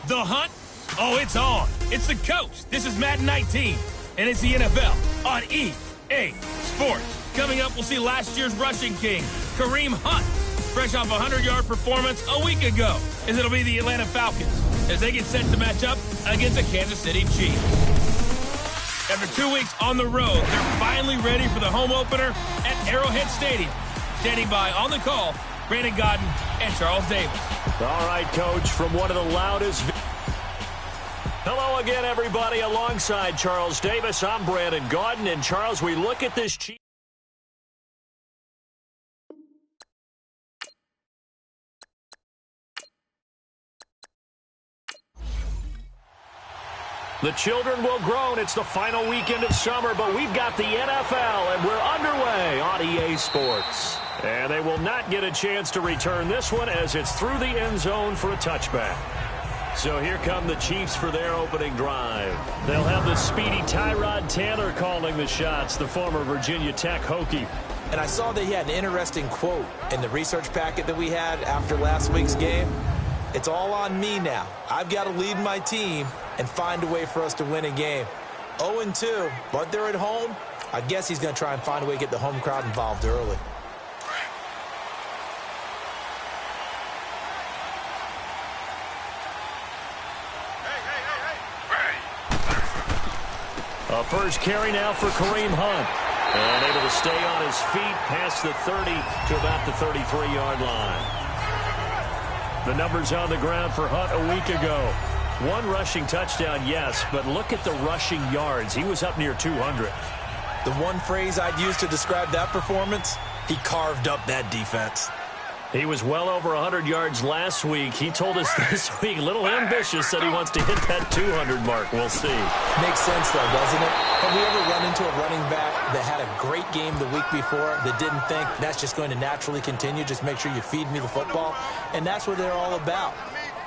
The hunt? Oh, it's on. It's the coast. This is Madden 19, and it's the NFL on EA Sports. Coming up, we'll see last year's rushing king, Kareem Hunt, fresh off a 100-yard performance a week ago, as it'll be the Atlanta Falcons as they get set to match up against the Kansas City Chiefs. After 2 weeks on the road, they're finally ready for the home opener at Arrowhead Stadium. Standing by on the call, Brandon Gaudin and Charles Davis. All right, Coach, from one of the loudest... Hello again, everybody. Alongside Charles Davis, I'm Brandon Gaudin. And, Charles, we look at this Chiefs. The children will groan. It's the final weekend of summer, but we've got the NFL, and we're underway on EA Sports. And they will not get a chance to return this one as it's through the end zone for a touchback. So here come the Chiefs for their opening drive. They'll have the speedy Tyrod Taylor calling the shots, the former Virginia Tech Hokie. And I saw that he had an interesting quote in the research packet that we had after last week's game. It's all on me now. I've got to lead my team and find a way for us to win a game. 0-2, but they're at home. I guess he's going to try and find a way to get the home crowd involved early. A first carry now for Kareem Hunt. And able to stay on his feet past the 30 to about the 33-yard line. The numbers on the ground for Hunt a week ago. One rushing touchdown, yes, but look at the rushing yards. He was up near 200. The one phrase I'd use to describe that performance, he carved up that defense. He was well over 100 yards last week. He told us this week, a little ambitious, said he wants to hit that 200 mark. We'll see. Makes sense, though, doesn't it? Have we ever run into a running back that had a great game the week before that didn't think that's just going to naturally continue? Just make sure you feed me the football. And that's what they're all about.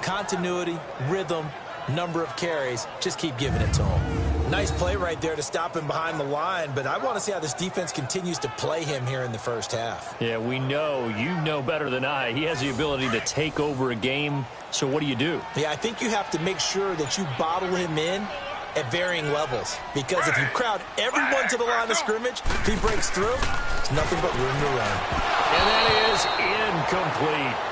Continuity, rhythm, number of carries. Just keep giving it to him. Nice play right there to stop him behind the line, but I want to see how this defense continues to play him here in the first half. Yeah, we know. You know better than I. He has the ability to take over a game, so what do you do? Yeah, I think you have to make sure that you bottle him in at varying levels, because if you crowd everyone to the line of scrimmage, if he breaks through, it's nothing but room to run. And that is incomplete.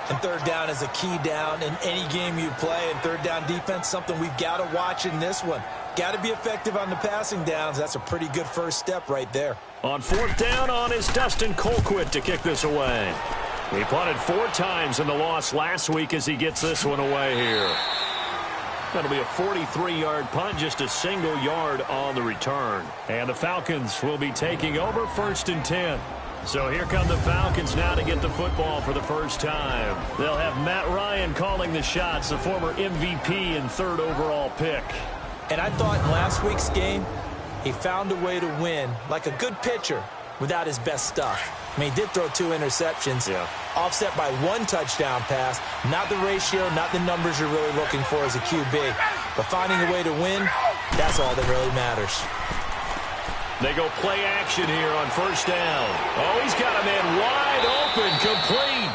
And third down is a key down in any game you play, and third down defense, something we've got to watch in this one. Got to be effective on the passing downs. That's a pretty good first step right there. On fourth down on is Dustin Colquitt to kick this away. He punted 4 times in the loss last week as he gets this one away here. That'll be a 43-yard punt, just a single yard on the return. And the Falcons will be taking over 1st and 10. So here come the Falcons now to get the football for the first time. They'll have Matt Ryan calling the shots, the former MVP and 3rd overall pick. And I thought in last week's game, he found a way to win like a good pitcher without his best stuff. I mean, he did throw 2 interceptions, offset by 1 touchdown pass. Not the ratio, not the numbers you're really looking for as a QB. But finding a way to win, that's all that really matters. They go play action here on 1st down. Oh, he's got a man wide open, complete.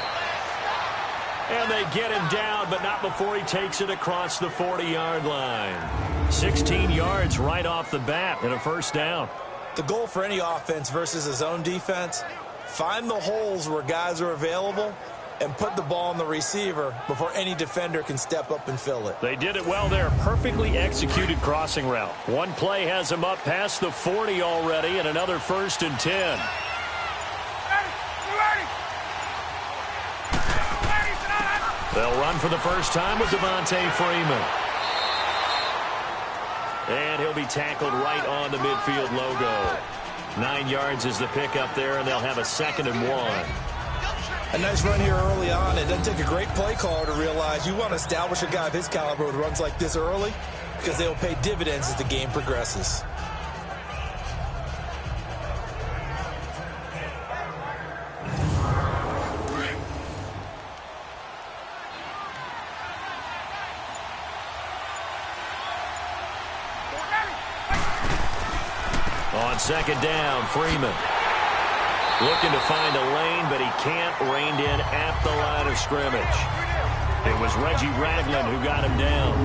And they get him down, but not before he takes it across the 40-yard line. 16 yards right off the bat and a 1st down. The goal for any offense versus his own defense, find the holes where guys are available and put the ball on the receiver before any defender can step up and fill it. They did it well there. Perfectly executed crossing route. One play has him up past the 40 already, and another 1st and 10. They'll run for the first time with Devontae Freeman. And he'll be tackled right on the midfield logo. 9 yards is the pickup there, and they'll have a 2nd and 1. A nice run here early on. It doesn't take a great play caller to realize you want to establish a guy of his caliber with runs like this early, because they will pay dividends as the game progresses. On 2nd down, Freeman. Looking to find a lane, but he can't. Reined in at the line of scrimmage. It was Reggie Ragland who got him down.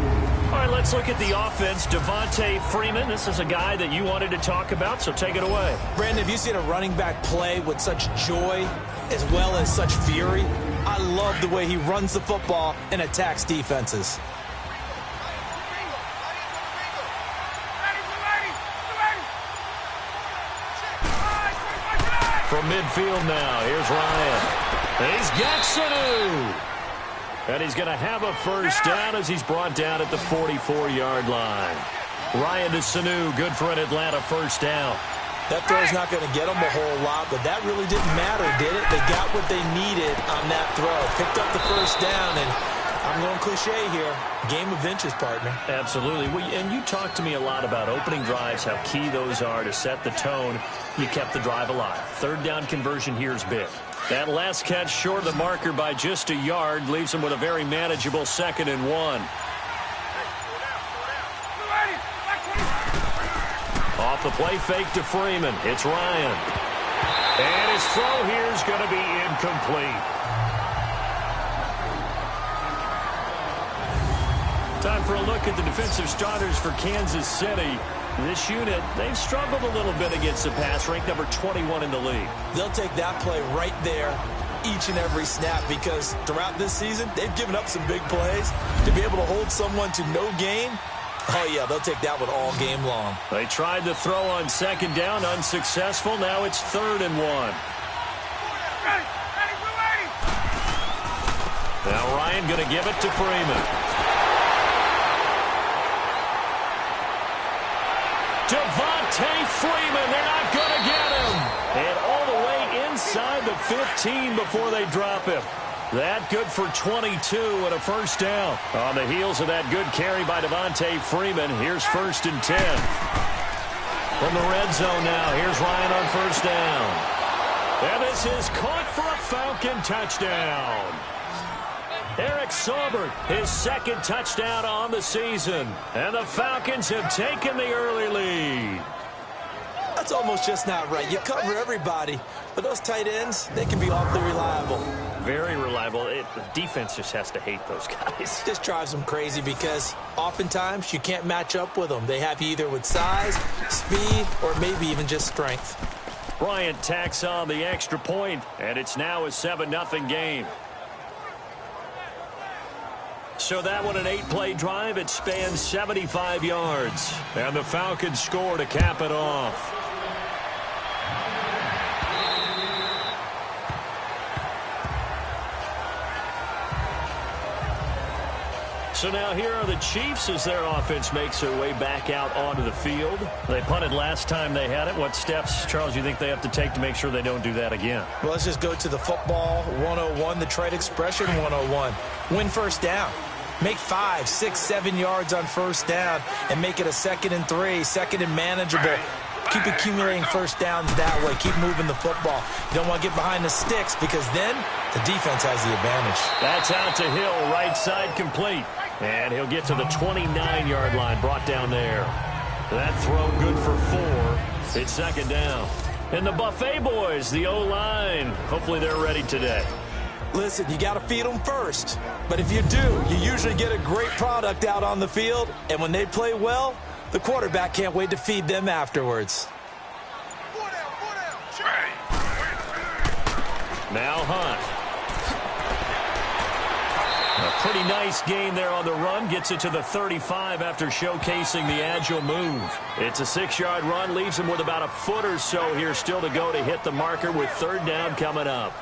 All right, let's look at the offense. Devontae Freeman, this is a guy that you wanted to talk about, so take it away. Brandon, have you seen a running back play with such joy as well as such fury? I love the way he runs the football and attacks defenses. From midfield now, here's Ryan. And he's got Sanu. And he's going to have a first down as he's brought down at the 44-yard line. Ryan to Sanu, good for an Atlanta first down. That throw's not going to get them a whole lot, but that really didn't matter, did it? They got what they needed on that throw. Picked up the first down, and I'm going cliche here. Game of inches, partner. Absolutely. And you talked to me a lot about opening drives, how key those are to set the tone. You kept the drive alive. Third down conversion here is big. That last catch short of the marker by just a yard leaves him with a very manageable 2nd and 1. Off the play fake to Freeman. It's Ryan. And his throw here is going to be incomplete. Time for a look at the defensive starters for Kansas City. This unit, they've struggled a little bit against the pass, ranked number 21 in the league. They'll take that play right there each and every snap because throughout this season, they've given up some big plays. To be able to hold someone to no gain, oh, yeah, they'll take that one all game long. They tried the throw on 2nd down, unsuccessful. Now it's 3rd and 1. Now Ryan going to give it to Freeman. Devontae Freeman, they're not going to get him. And all the way inside the 15 before they drop him. That good for 22 and a first down. On the heels of that good carry by Devontae Freeman, here's 1st and 10. From the red zone now, here's Ryan on 1st down. And this is caught for a Falcon touchdown. Eric Saubert, his 2nd touchdown on the season. And the Falcons have taken the early lead. That's almost just not right. You cover everybody, but those tight ends, they can be awfully reliable. Very reliable. The defense just has to hate those guys. This drives them crazy because oftentimes you can't match up with them. They have you either with size, speed, or maybe even just strength. Bryant tacks on the extra point, and it's now a 7-0 game. So that one, an 8-play drive. It spans 75 yards. And the Falcons score to cap it off. So now here are the Chiefs as their offense makes their way back out onto the field. They punted last time they had it. What steps, Charles, you think they have to take to make sure they don't do that again? Well, let's just go to the football 101, the trade expression 101. Win first down. Make 5, 6, 7 yards on first down and make it a 2nd and 3, 2nd and manageable. Keep accumulating first downs that way. Keep moving the football. You don't want to get behind the sticks because then the defense has the advantage. That's out to Hill, right side complete. And he'll get to the 29-yard line, brought down there. That throw good for 4. It's 2nd down. And the Buffet boys, the O-line, hopefully they're ready today. Listen, you got to feed them first. But if you do, you usually get a great product out on the field. And when they play well, the quarterback can't wait to feed them afterwards. Now Hunt. A pretty nice gain there on the run. Gets it to the 35 after showcasing the agile move. It's a 6-yard run. Leaves him with about a foot or so here still to go to hit the marker with 3rd down coming up.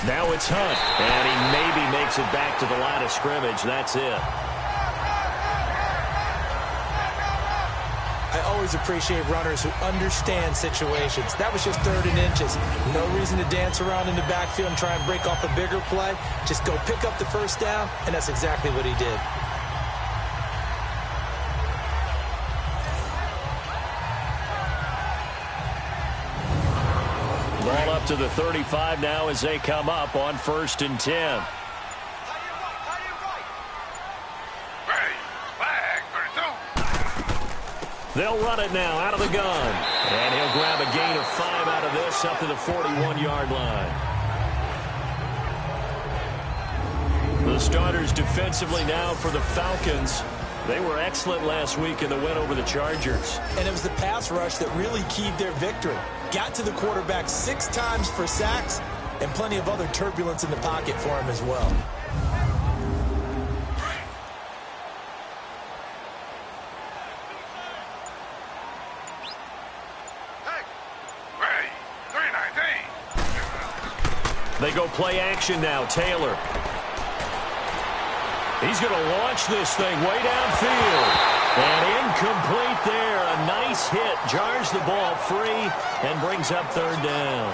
Now it's Hunt, and he maybe makes it back to the line of scrimmage. That's it. I always appreciate runners who understand situations. That was just 3rd and inches. No reason to dance around in the backfield and try and break off a bigger play. Just go pick up the first down, and that's exactly what he did. Ball up to the 35 now as they come up on 1st and 10. Ready, flag for They'll run it now out of the gun. And he'll grab a gain of 5 out of this up to the 41-yard line. The starters defensively now for the Falcons. They were excellent last week in the win over the Chargers. And it was the pass rush that really keyed their victory. Got to the quarterback 6 times for sacks and plenty of other turbulence in the pocket for him as well. They go play action now. Taylor. He's going to launch this thing way downfield. And incomplete there. A nice hit. Jars the ball free and brings up 3rd down.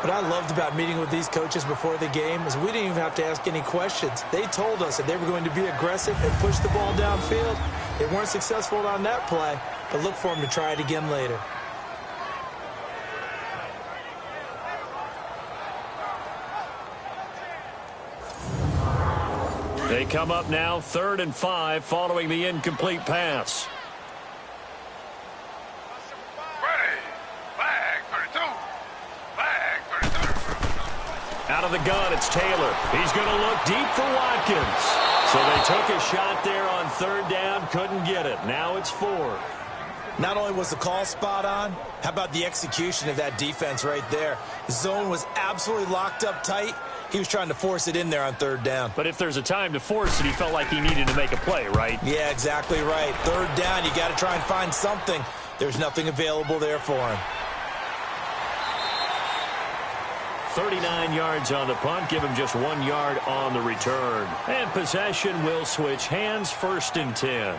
What I loved about meeting with these coaches before the game is we didn't even have to ask any questions. They told us that they were going to be aggressive and push the ball downfield. They weren't successful on that play, but look for them to try it again later. They come up now 3rd and 5 following the incomplete pass. Out of the gun, it's Taylor. He's going to look deep for Watkins. So they took a shot there on 3rd down, couldn't get it. Now it's 4th. Not only was the call spot on, how about the execution of that defense right there? The zone was absolutely locked up tight. He was trying to force it in there on 3rd down. But if there's a time to force it, he felt like he needed to make a play, right? Yeah, exactly right. 3rd down, you got to try and find something. There's nothing available there for him. 39 yards on the punt, give him just 1 yard on the return. And possession will switch hands, 1st and 10.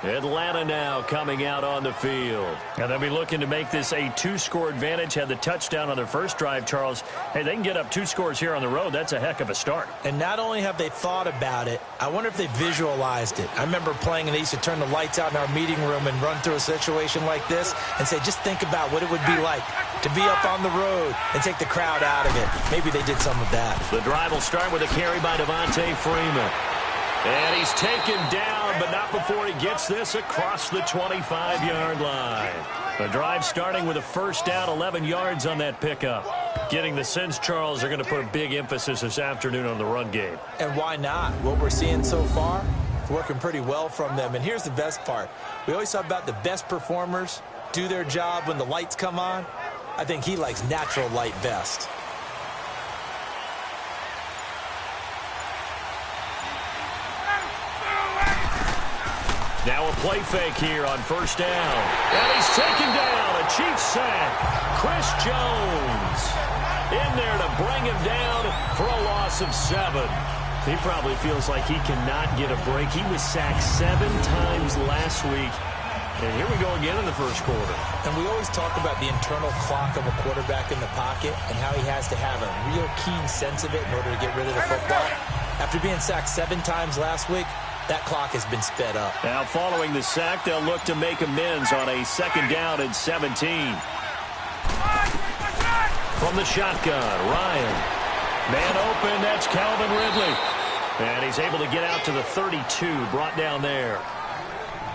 Atlanta now coming out on the field. And they'll be looking to make this a 2-score advantage. Had the touchdown on their first drive, Charles. Hey, they can get up 2 scores here on the road. That's a heck of a start. And not only have they thought about it, I wonder if they visualized it. I remember playing and they used to turn the lights out in our meeting room and run through a situation like this and say, just think about what it would be like to be up on the road and take the crowd out of it. Maybe they did some of that. The drive will start with a carry by Devontae Freeman. And he's taken down, but not before he gets this across the 25-yard line. The drive starting with a 1st down, 11 yards on that pickup. Getting the sense, Charles, are going to put a big emphasis this afternoon on the run game. And why not? What we're seeing so far, it's working pretty well from them. And here's the best part. We always talk about the best performers do their job when the lights come on. I think he likes natural light best. Now a play fake here on 1st down. And he's taken down. A Chiefs sack. Chris Jones in there to bring him down for a loss of 7. He probably feels like he cannot get a break. He was sacked 7 times last week. And here we go again in the 1st quarter. And we always talk about the internal clock of a quarterback in the pocket and how he has to have a real keen sense of it in order to get rid of the football. After being sacked 7 times last week, that clock has been sped up. Now following the sack, they'll look to make amends on a 2nd down and 17. From the shotgun, Ryan. Man open, that's Calvin Ridley. And he's able to get out to the 32, brought down there.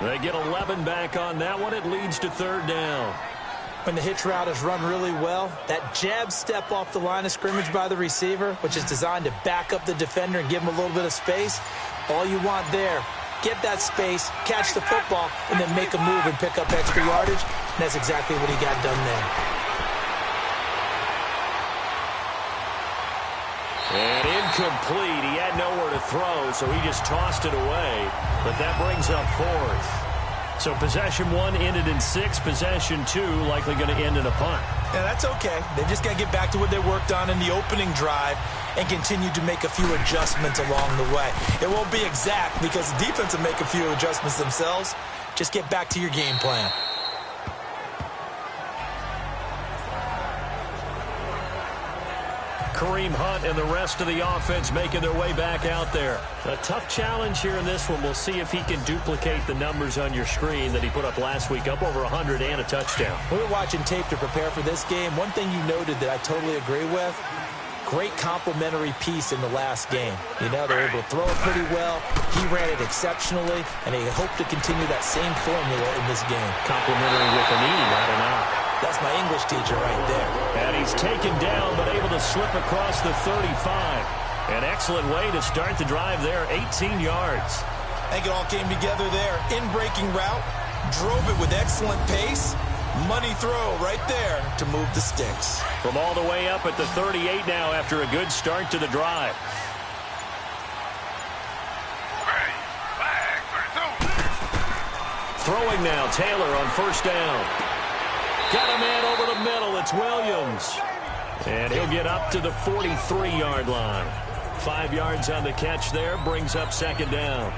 They get 11 back on that one. It leads to 3rd down. When the hitch route is run really well, that jab step off the line of scrimmage by the receiver, which is designed to back up the defender and give him a little bit of space, all you want there, get that space, catch the football, and then make a move and pick up extra yardage. And that's exactly what he got done there. And incomplete. He had nowhere to throw, so he just tossed it away. But that brings up 4th. So possession 1 ended in 6. Possession 2 likely going to end in a punt. Yeah, that's okay. They just got to get back to what they worked on in the opening drive and continue to make a few adjustments along the way. It won't be exact because the defense will make a few adjustments themselves. Just get back to your game plan. Kareem Hunt and the rest of the offense making their way back out there. A tough challenge here in this one. We'll see if he can duplicate the numbers on your screen that he put up last week, up over 100 and a touchdown. We were watching tape to prepare for this game. One thing you noted that I totally agree with, great complementary piece in the last game. You know, they were able to throw it pretty well. He ran it exceptionally, and they hope to continue that same formula in this game. Complimentary with an E, I don't know. That's my English teacher right there. And he's taken down, but able to slip across the 35. An excellent way to start the drive there, 18 yards. I think it all came together there. In-breaking route, drove it with excellent pace. Money throw right there to move the sticks. From all the way up at the 38 now after a good start to the drive. Throwing now, Taylor on first down. Got a man over the middle. It's Williams. And he'll get up to the 43-yard line. 5 yards on the catch there, brings up second down.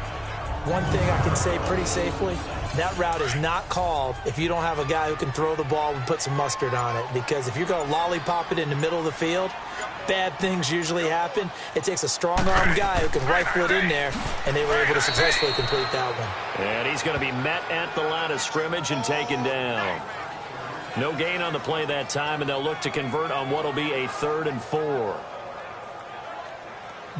One thing I can say pretty safely, that route is not called if you don't have a guy who can throw the ball and put some mustard on it. Because if you're going to lollipop it in the middle of the field, bad things usually happen. It takes a strong-arm guy who can rifle it in there, and they were able to successfully complete that one. And he's going to be met at the line of scrimmage and taken down. No gain on the play that time, and they'll look to convert on what will be a 3rd and 4.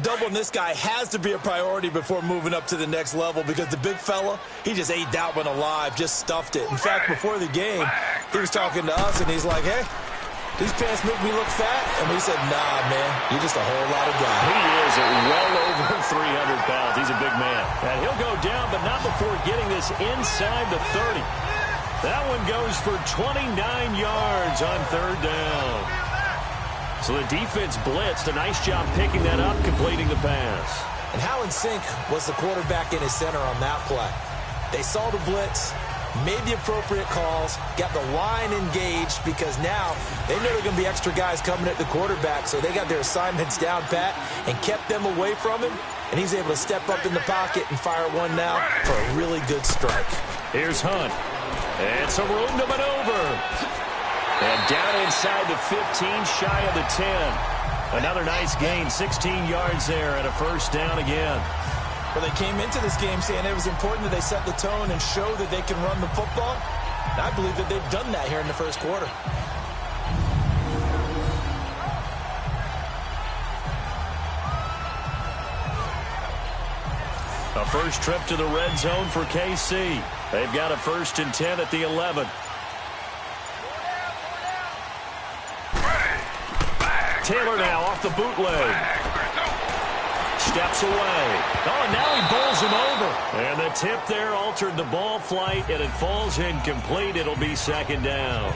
Doubling this guy has to be a priority before moving up to the next level because the big fella, he just ate that one alive, just stuffed it. In fact, before the game, he was talking to us, and he's like, hey, these pants make me look fat? And we said, nah, man, you're just a whole lot of guy. He is well over 300 pounds. He's a big man. And he'll go down, but not before getting this inside the 30. That one goes for 29 yards on 3rd down. So the defense blitzed. A nice job picking that up, completing the pass. And how in sync was the quarterback in his center on that play? They saw the blitz, made the appropriate calls, got the line engaged because now they know there are going to be extra guys coming at the quarterback, so they got their assignments down pat and kept them away from him, and he's able to step up in the pocket and fire one now for a really good strike. Here's Hunt. And some room to maneuver. And down inside the 15, shy of the 10. Another nice gain, 16 yards there and a first down again. Well, they came into this game saying it was important that they set the tone and show that they can run the football. And I believe that they've done that here in the first quarter. A first trip to the red zone for KC. They've got a 1st and 10 at the 11. Taylor now off the bootleg. Steps away. Oh, and now he bowls him over. And the tip there altered the ball flight, and it falls incomplete. It'll be second down.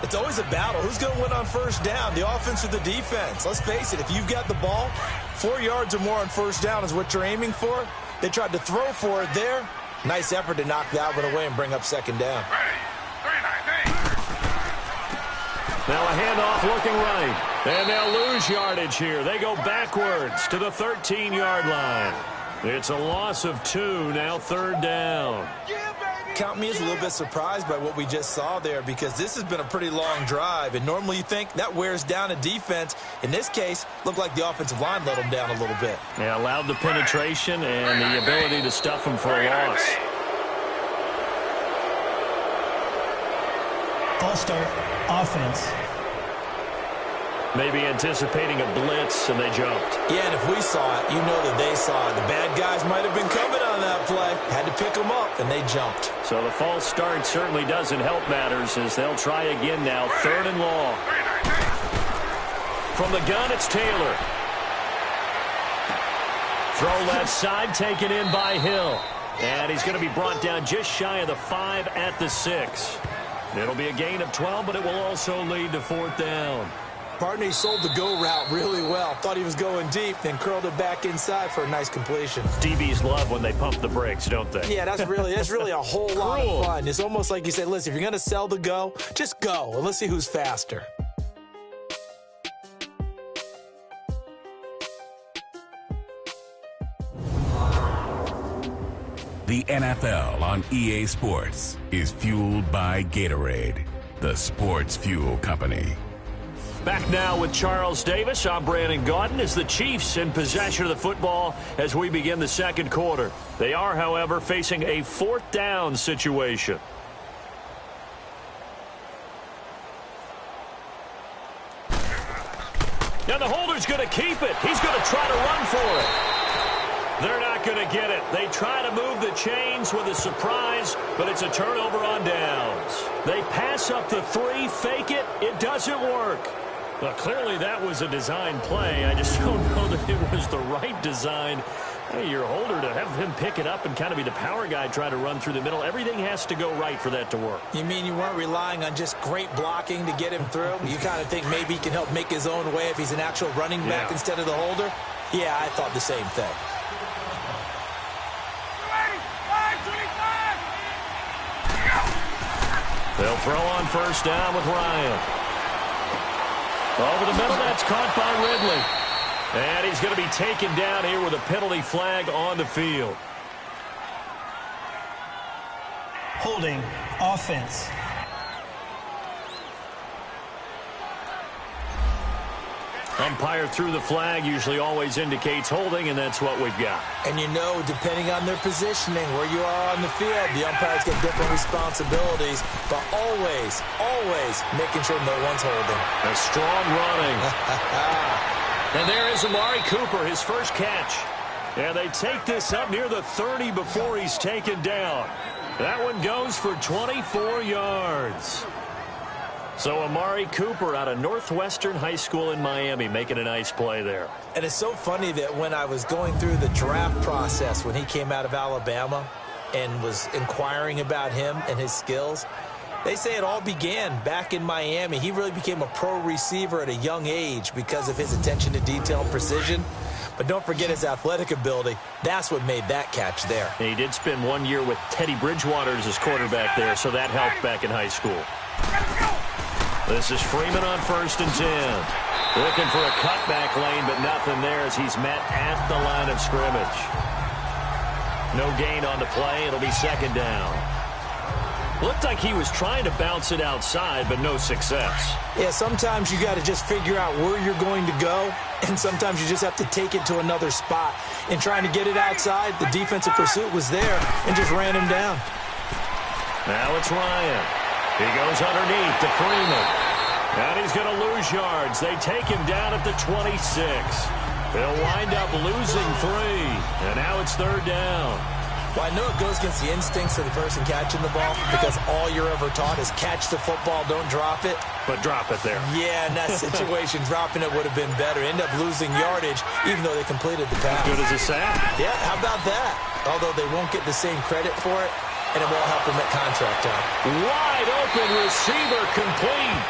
It's always a battle. Who's going to win on first down, the offense or the defense? Let's face it, if you've got the ball, 4 yards or more on first down is what you're aiming for. They tried to throw for it there. Nice effort to knock that one away and bring up second down. Now a handoff looking right. And they'll lose yardage here. They go backwards to the 13-yard line. It's a loss of 2, now 3rd down. Count me as a little bit surprised by what we just saw there because this has been a pretty long drive, and normally you think that wears down a defense. In this case, looked like the offensive line let them down a little bit. Yeah, allowed the penetration and the ability to stuff them for a loss. All-star offense. Maybe anticipating a blitz, and they jumped. Yeah, and if we saw it, you know that they saw it. The bad guys might have been coming on that play. Had to pick them up, and they jumped. So the false start certainly doesn't help matters as they'll try again now. 3rd and long. From the gun, it's Taylor. Throw left side, taken in by Hill. And he's going to be brought down just shy of the 5 at the 6. It'll be a gain of 12, but it will also lead to 4th down. Partner, he sold the go route really well. Thought he was going deep, then curled it back inside for a nice completion. DBs love when they pump the brakes, don't they? Yeah, that's really a whole lot of fun. It's almost like you say, listen, if you're going to sell the go, just go, and let's see who's faster. The NFL on EA Sports is fueled by Gatorade, the sports fuel company. Back now with Charles Davis. I'm Brandon Gaudin as the Chiefs in possession of the football as we begin the second quarter. They are, however, facing a 4th down situation. Steelers going to keep it. He's going to try to run for it. They're not going to get it. They try to move the chains with a surprise, but it's a turnover on downs. They pass up the 3, fake it. It doesn't work. Well, clearly that was a design play. I just don't know that it was the right design. Hey, your holder, to have him pick it up and kind of be the power guy trying to run through the middle, everything has to go right for that to work. You mean you weren't relying on just great blocking to get him through? You kind of think maybe he can help make his own way if he's an actual running back instead of the holder? Yeah, I thought the same thing. They'll throw on first down with Ryan. Over the middle, that's caught by Ridley. And he's going to be taken down here with a penalty flag on the field. Holding offense. Umpire threw the flag, usually always indicates holding, and that's what we've got. And you know, depending on their positioning, where you are on the field, the umpires get different responsibilities, but always, always making sure no one's holding. A strong running. And there is Amari Cooper, his first catch. And they take this up near the 30 before he's taken down. That one goes for 24 yards. So Amari Cooper out of Northwestern High School in Miami making a nice play there. And it's so funny that when I was going through the draft process when he came out of Alabama and was inquiring about him and his skills, they say it all began back in Miami. He really became a pro receiver at a young age because of his attention to detail and precision. But don't forget his athletic ability. That's what made that catch there. He did spend 1 year with Teddy Bridgewater as his quarterback there, so that helped back in high school. This is Freeman on 1st and 10. Looking for a cutback lane, but nothing there as he's met at the line of scrimmage. No gain on the play. It'll be 2nd down. Looked like he was trying to bounce it outside, but no success. Yeah, sometimes you got to just figure out where you're going to go, and sometimes you just have to take it to another spot. In trying to get it outside, the defensive pursuit was there and just ran him down. Now it's Ryan. He goes underneath to Freeman. And he's going to lose yards. They take him down at the 26. They'll wind up losing 3. And now it's 3rd down. Well, I know it goes against the instincts of the person catching the ball because all you're ever taught is catch the football, don't drop it. But drop it there. Yeah, in that situation, dropping it would have been better. End up losing yardage, even though they completed the pass. Good as a sack. Yeah, how about that? Although they won't get the same credit for it, and it won't help them at contract time. Wide open receiver complete.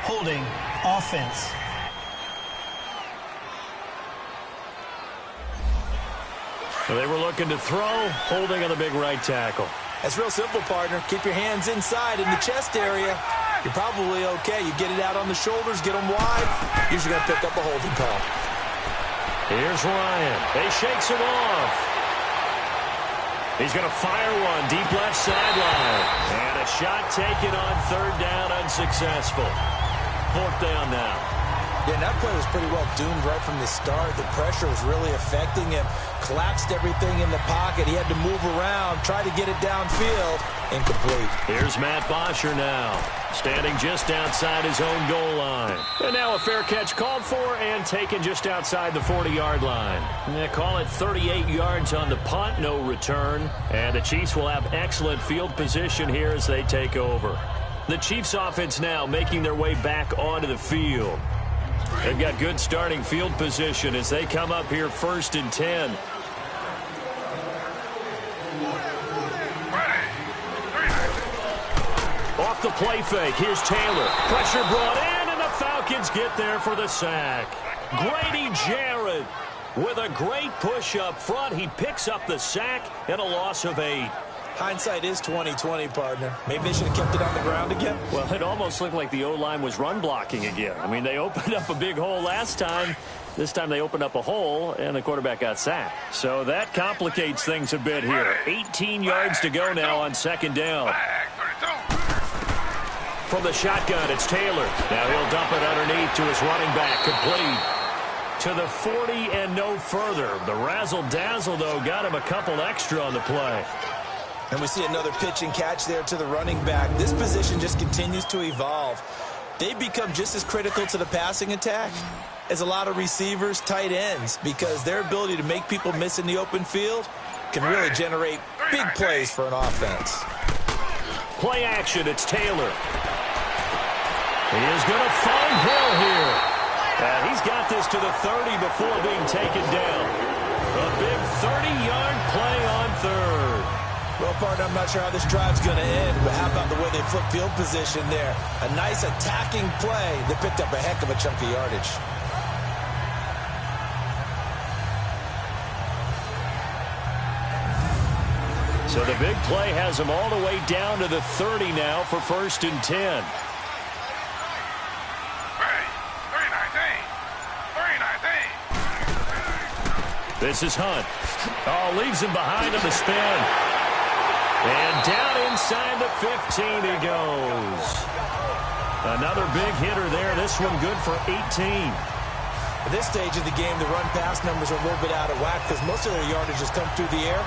Holding offense. They were looking to throw, holding on the big right tackle. That's real simple, partner. Keep your hands inside in the chest area. You're probably okay. You get it out on the shoulders, get them wide. Usually going to pick up a holding call. Here's Ryan. He shakes him off. He's going to fire one deep left sideline. And a shot taken on 3rd down, unsuccessful. 4th down now. Yeah, that play was pretty well doomed right from the start. The pressure was really affecting him. Collapsed everything in the pocket. He had to move around, try to get it downfield. Incomplete. Here's Matt Bosher now, standing just outside his own goal line. And now a fair catch called for and taken just outside the 40-yard line. They call it 38 yards on the punt, no return. And the Chiefs will have excellent field position here as they take over. The Chiefs offense now making their way back onto the field. They've got good starting field position as they come up here 1st and 10. Off the play fake, here's Taylor. Pressure brought in, and the Falcons get there for the sack. Grady Jarrett with a great push up front. He picks up the sack and a loss of 8. Hindsight is 20/20, partner. Maybe they should have kept it on the ground again. Well, it almost looked like the O-line was run blocking again. I mean, they opened up a big hole last time. This time they opened up a hole, and the quarterback got sacked. So that complicates things a bit here. 18 yards to go now on 2nd down. From the shotgun, it's Taylor. Now he'll dump it underneath to his running back, complete. To the 40 and no further. The razzle-dazzle, though, got him a couple extra on the play. And we see another pitch and catch there to the running back. This position just continues to evolve. They become just as critical to the passing attack as a lot of receivers, tight ends, because their ability to make people miss in the open field can really generate big plays for an offense. Play action, it's Taylor. He is going to find Hill here. And he's got this to the 30 before being taken down. A big 30-yard play on third. Well, partner, I'm not sure how this drive's going to end, but how about the way they flip field position there? A nice attacking play that picked up a heck of a chunk of yardage. So the big play has them all the way down to the 30 now for 1st and 10. This is Hunt. Oh, leaves him behind on the spin. And down inside the 15 he goes. Another big hitter there. This one good for 18. At this stage of the game, the run-pass numbers are a little bit out of whack because most of their yardage has come through the air.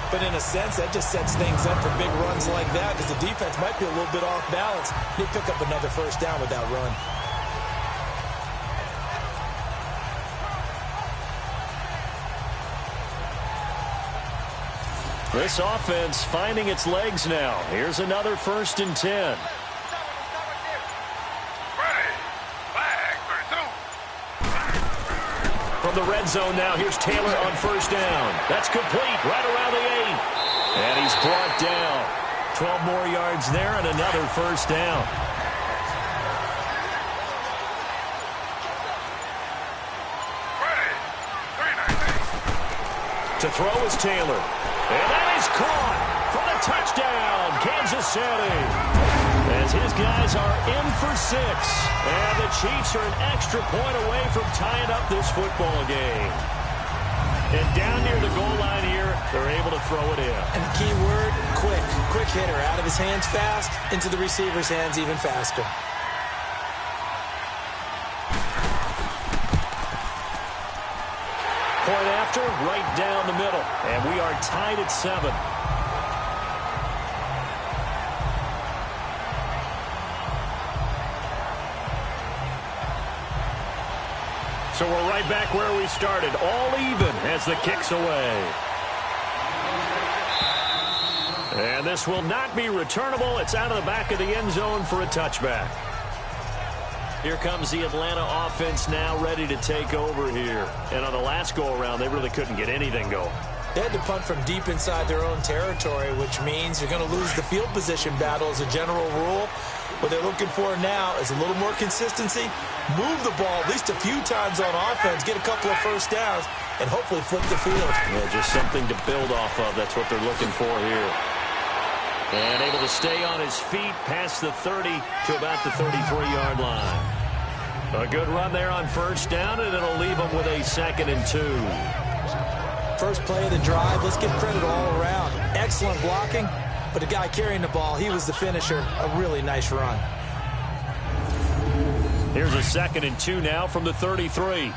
But in a sense, that just sets things up for big runs like that because the defense might be a little bit off balance. They pick up another first down with that run. This offense finding its legs now. Here's another 1st and 10. From the red zone now, here's Taylor on 1st down. That's complete right around the 8. And he's brought down. 12 more yards there and another 1st down. To throw is Taylor. And that is caught for the touchdown, Kansas City. As his guys are in for 6. And the Chiefs are an extra point away from tying up this football game. And down near the goal line here, they're able to throw it in. And the key word, quick. Quick hitter. Out of his hands fast, into the receiver's hands even faster. Point after, right down the middle. And we are tied at 7. So we're right back where we started. All even as the kick's away. And this will not be returnable. It's out of the back of the end zone for a touchback. Here comes the Atlanta offense now ready to take over here. And on the last go-around, they really couldn't get anything going. They had to punt from deep inside their own territory, which means you're going to lose the field position battle as a general rule. What they're looking for now is a little more consistency, move the ball at least a few times on offense, get a couple of first downs, and hopefully flip the field. Yeah, just something to build off of. That's what they're looking for here. And able to stay on his feet past the 30 to about the 33-yard line. A good run there on 1st down, and it'll leave him with a 2nd and 2. First play of the drive, let's give credit all around. Excellent blocking, but the guy carrying the ball, he was the finisher. A really nice run. Here's a 2nd and 2 now from the 33.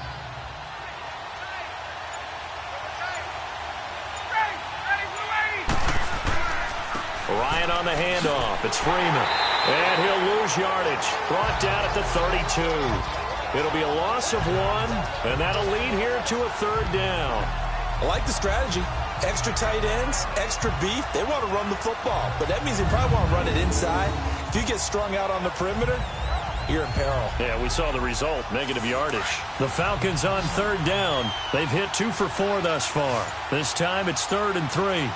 Ryan on the handoff. It's Freeman. And he'll lose yardage. Brought down at the 32. It'll be a loss of 1, and that'll lead here to a 3rd down. I like the strategy. Extra tight ends, extra beef. They want to run the football, but that means they probably want to run it inside. If you get strung out on the perimeter, you're in peril. Yeah, we saw the result, negative yardage. The Falcons on 3rd down. They've hit 2 for 4 thus far. This time it's 3rd and 3.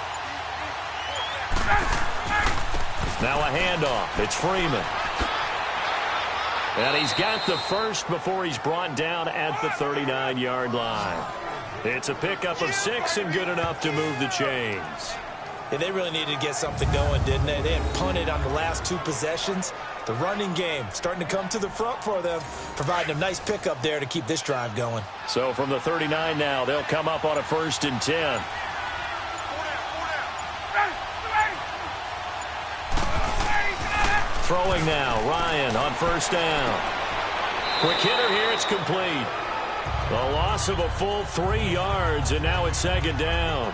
Now a handoff. It's Freeman. And he's got the first before he's brought down at the 39-yard line. It's a pickup of 6 and good enough to move the chains. Yeah, they really needed to get something going, didn't they? They had punted on the last 2 possessions. The running game starting to come to the front for them, providing a nice pickup there to keep this drive going. So from the 39 now, they'll come up on a 1st and 10. Throwing now, Ryan on 1st down. Quick hitter here, it's complete. The loss of a full 3 yards, and now it's 2nd down.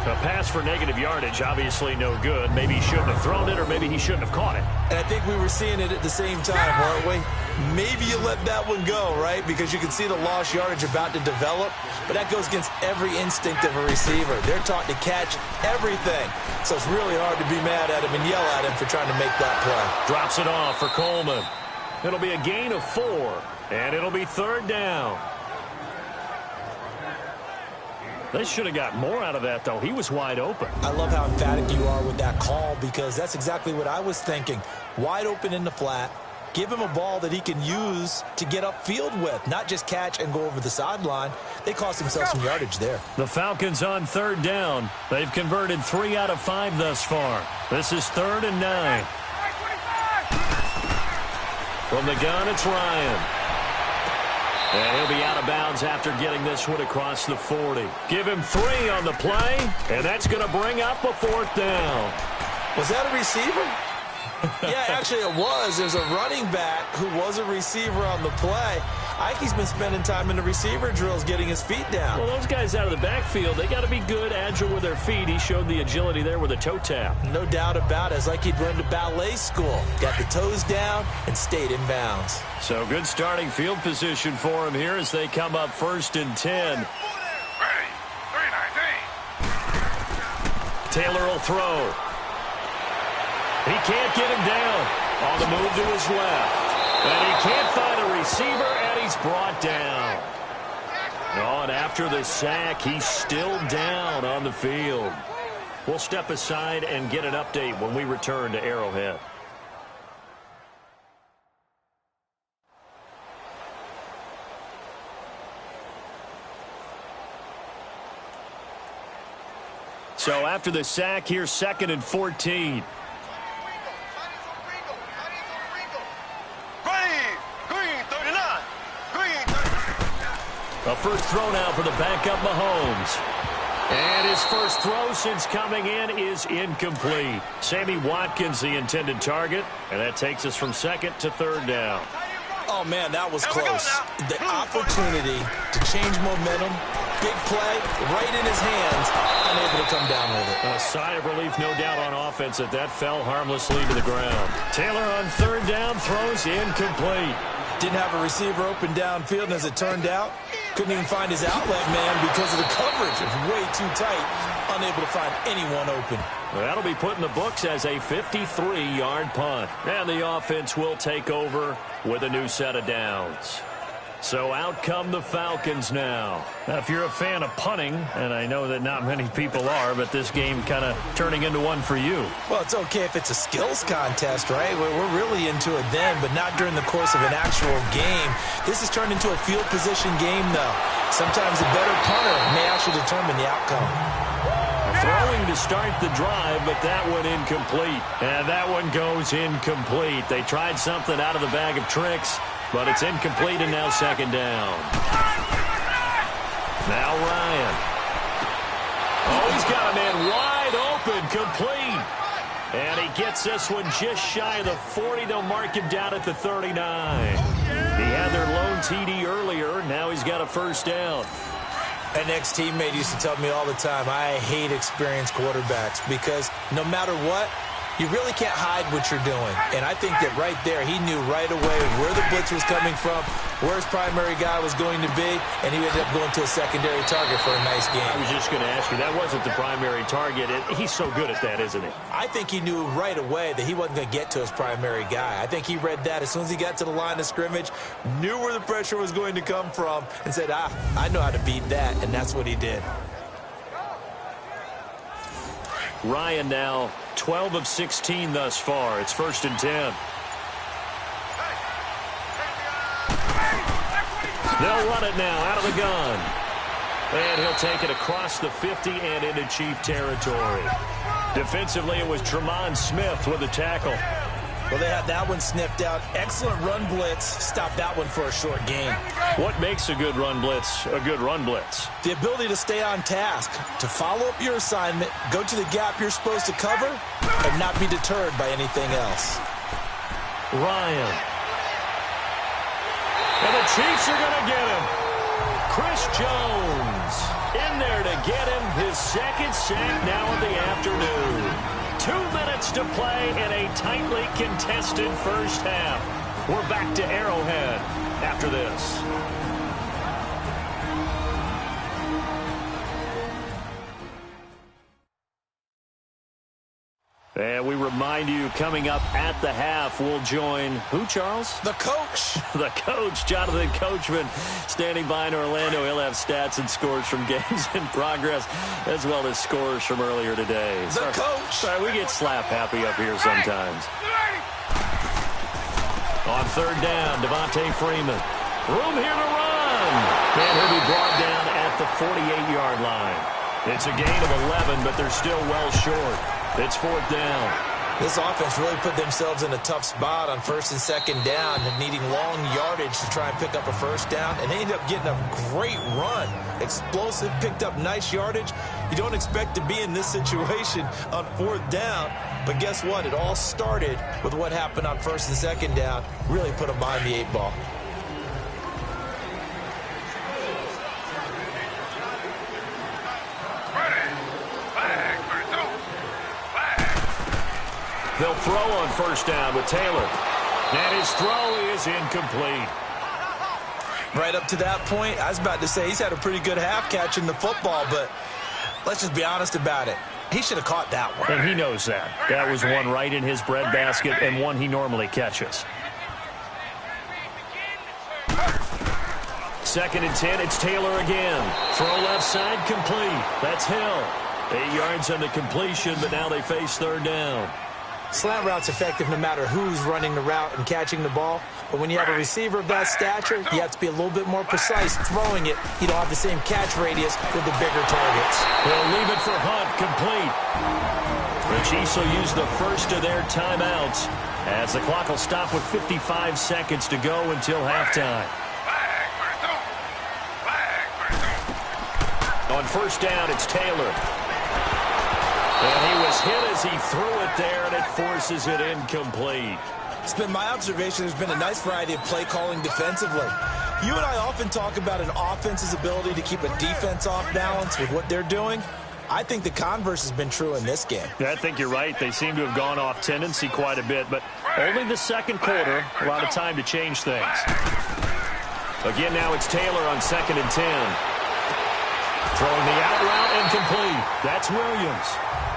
A pass for negative yardage, obviously no good. Maybe he shouldn't have thrown it, or maybe he shouldn't have caught it. And I think we were seeing it at the same time, weren't we? Maybe you let that one go, right? Because you can see the lost yardage about to develop. But that goes against every instinct of a receiver. They're taught to catch everything. So it's really hard to be mad at him and yell at him for trying to make that play. Drops it off for Coleman. It'll be a gain of 4, and it'll be 3rd down. They should have got more out of that, though. He was wide open. I love how emphatic you are with that call, because that's exactly what I was thinking. Wide open in the flat. Give him a ball that he can use to get upfield with, not just catch and go over the sideline. They cost themselves some yardage there. The Falcons on 3rd down. They've converted 3 out of 5 thus far. This is 3rd and 9. From the gun, it's Ryan. And he'll be out of bounds after getting this one across the 40. Give him 3 on the play, and that's going to bring up a 4th down. Was that a receiver? Yeah, actually it was. There's a running back who was a receiver on the play. Ike's been spending time in the receiver drills getting his feet down. Well, those guys out of the backfield, they got to be good, agile with their feet. He showed the agility there with a toe tap. No doubt about it. It's like he'd run to ballet school. Got the toes down and stayed in bounds. So good starting field position for him here as they come up 1st and 10. Ready. 3-19. Taylor will throw. He can't get him down. On the move to his left. And he can't find a receiver, and he's brought down. Oh, and after the sack, he's still down on the field. We'll step aside and get an update when we return to Arrowhead. So after the sack, here's 2nd and 14. A first throw now for the backup Mahomes. And his first throw since coming in is incomplete. Sammy Watkins, the intended target. And that takes us from 2nd to 3rd down. Oh, man, that was close. The opportunity to change momentum, big play, right in his hands, unable to come down with it. A sigh of relief, no doubt, on offense that fell harmlessly to the ground. Taylor on 3rd down, throws incomplete. Didn't have a receiver open downfield, and as it turned out, couldn't even find his outlet man because of the coverage. It's way too tight, unable to find anyone open. Well, that'll be put in the books as a 53-yard punt. And the offense will take over with a new set of downs. So out come the Falcons now. Now, if you're a fan of punting, and I know that not many people are, but this game kind of turning into one for you. Well, it's okay if it's a skills contest, right? We're really into it then, but not during the course of an actual game. This has turned into a field position game, though. Sometimes a better punter may actually determine the outcome. Throwing to start the drive, but that one incomplete. And that one goes incomplete. They tried something out of the bag of tricks, but it's incomplete, and now 2nd down. Now Ryan. Oh, he's got a man wide open, complete. And he gets this one just shy of the 40. They'll mark him down at the 39. He had their lone TD earlier. Now he's got a first down. An ex-teammate used to tell me all the time, I hate experienced quarterbacks because no matter what, you really can't hide what you're doing. And I think that right there, he knew right away where the blitz was coming from, where his primary guy was going to be, and he ended up going to a secondary target for a nice game. I was just going to ask you, that wasn't the primary target. He's so good at that, isn't he? I think he knew right away that he wasn't going to get to his primary guy. I think he read that as soon as he got to the line of scrimmage, knew where the pressure was going to come from, and said, I know how to beat that, and that's what he did. Ryan now 12 of 16 thus far. It's 1st and 10. They'll run it now out of the gun. And he'll take it across the 50 and into Chief territory. Defensively, it was Tremont Smith with the tackle. Well, they had that one sniffed out. Excellent run blitz. Stopped that one for a short gain. What makes a good run blitz a good run blitz? The ability to stay on task, to follow up your assignment, go to the gap you're supposed to cover, and not be deterred by anything else. Ryan. And the Chiefs are going to get him. Chris Jones. In there to get him his second sack now in the afternoon. 2 minutes to play in a tightly contested first half. We're back to Arrowhead after this. And we remind you, coming up at the half, we'll join who, Charles? The coach. The coach, Jonathan Coachman, standing by in Orlando. He'll have stats and scores from games in progress, as well as scores from earlier today. The coach. Sorry, we get slap happy up here sometimes. On third down, Devontae Freeman. Room here to run. And he'll be brought down at the 48-yard line. It's a gain of 11, but they're still well short. It's fourth down. This offense really put themselves in a tough spot on first and second down, needing long yardage to try and pick up a first down, and they ended up getting a great run. Explosive, picked up nice yardage. You don't expect to be in this situation on fourth down, but guess what? It all started with what happened on first and second down. Really put them behind the 8 ball. They'll throw on first down with Taylor. And his throw is incomplete. Right up to that point, I was about to say he's had a pretty good half catching the football, but let's just be honest about it. He should have caught that one. And he knows that. That was one right in his breadbasket and one he normally catches. Second and 10, it's Taylor again. Throw left side, complete. That's Hill. 8 yards on the completion, but now they face third down. Slant route's effective no matter who's running the route and catching the ball. But when you have a receiver of that stature, you have to be a little bit more precise throwing it. You don't have the same catch radius with the bigger targets. They'll leave it for Hunt, complete. The Chiefs will use the first of their timeouts as the clock will stop with 55 seconds to go until halftime. On first down, it's Taylor. And he was hit as he threw it there, and it forces it incomplete. It's been my observation there's been a nice variety of play calling defensively. You and I often talk about an offense's ability to keep a defense off balance with what they're doing. I think the converse has been true in this game. Yeah, I think you're right. They seem to have gone off tendency quite a bit, but only the second quarter, a lot of time to change things. Again, now it's Taylor on 2nd and 10. Throwing the out route and complete. That's Williams.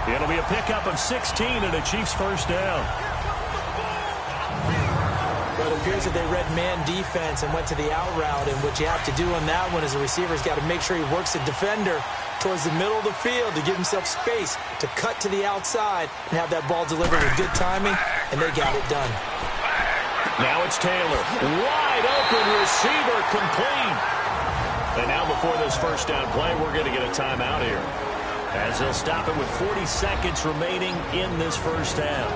It'll be a pickup of 16 and a Chiefs first down. But it appears that they read man defense and went to the out route, and what you have to do on that one is the receiver's got to make sure he works the defender towards the middle of the field to give himself space to cut to the outside and have that ball delivered with good timing, and they got it done. Now it's Taylor. Wide open receiver, complete. And now before this first down play, we're going to get a timeout here, as they'll stop it with 40 seconds remaining in this first half.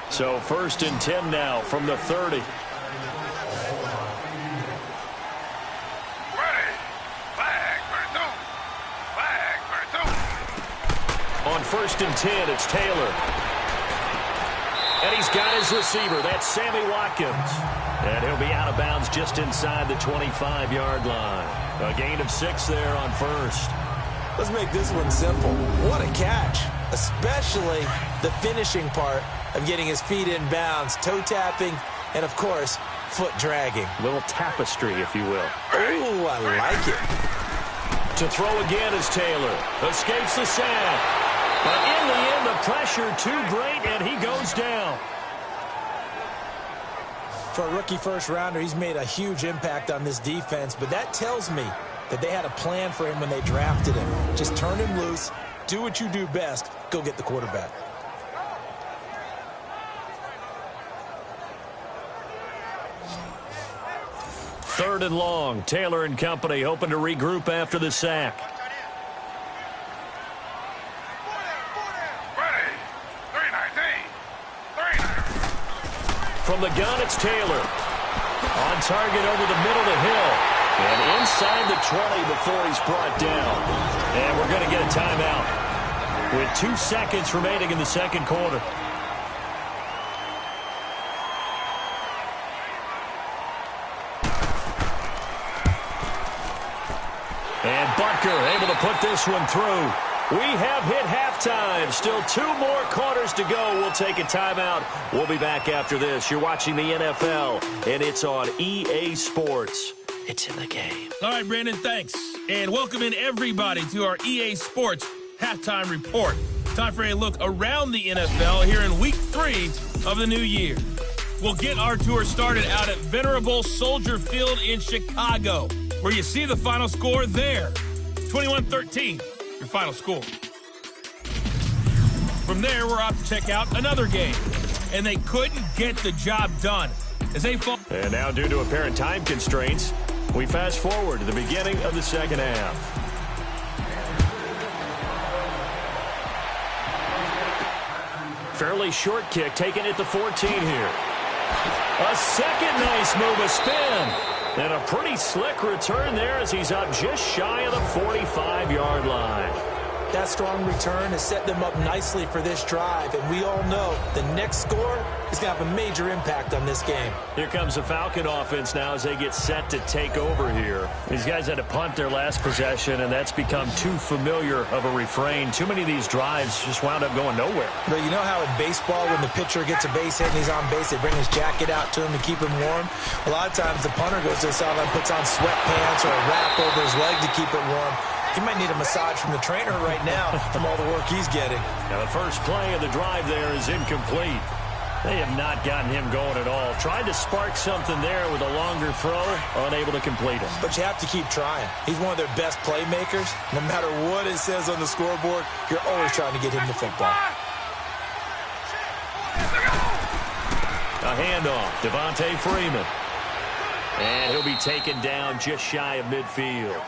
So 1st and 10 now from the 30. On 1st and 10, it's Taylor. And he's got his receiver. That's Sammy Watkins. And he'll be out of bounds just inside the 25-yard line. A gain of 6 there on first. Let's make this one simple. What a catch, especially the finishing part of getting his feet in bounds, toe tapping, and, of course, foot dragging. A little tapestry, if you will. Oh, I like it. To throw again is Taylor. Escapes the sack. But in the end, the pressure too great, and he goes down. For a rookie first-rounder, he's made a huge impact on this defense, but that tells me that they had a plan for him when they drafted him. Just turn him loose, do what you do best, go get the quarterback. Third and long. Taylor and company hoping to regroup after the sack. From the gun, it's Taylor. On target over the middle to Hill. And inside the 20 before he's brought down. And we're going to get a timeout with 2 seconds remaining in the second quarter. Butker able to put this one through. We have hit halftime. Still 2 more quarters to go. We'll take a timeout. We'll be back after this. You're watching the NFL, and it's on EA Sports. It's in the game. All right, Brandon, thanks. And welcome in everybody to our EA Sports Halftime Report. Time for a look around the NFL here in Week 3 of the new year. We'll get our tour started out at venerable Soldier Field in Chicago, where you see the final score there. 21-13. Your final score. From there, we're off to check out another game. And they couldn't get the job done as they fall. And now, due to apparent time constraints, we fast forward to the beginning of the second half. Fairly short kick taken at the 14 here. A second nice move, a spin. And a pretty slick return there as he's up just shy of the 45-yard line. That strong return has set them up nicely for this drive, and we all know the next score is going to have a major impact on this game. Here comes the Falcon offense now as they get set to take over here. These guys had to punt their last possession, and that's become too familiar of a refrain. Too many of these drives just wound up going nowhere. But you know how in baseball, when the pitcher gets a base hit and he's on base, they bring his jacket out to him to keep him warm? A lot of times the punter goes to the sideline, puts on sweatpants or a wrap over his leg to keep it warm. He might need a massage from the trainer right now from all the work he's getting. Now the first play of the drive there is incomplete. They have not gotten him going at all. Tried to spark something there with a longer throw, unable to complete it. But you have to keep trying. He's one of their best playmakers. No matter what it says on the scoreboard, you're always trying to get him the football. A handoff, Devontae Freeman. And he'll be taken down just shy of midfield.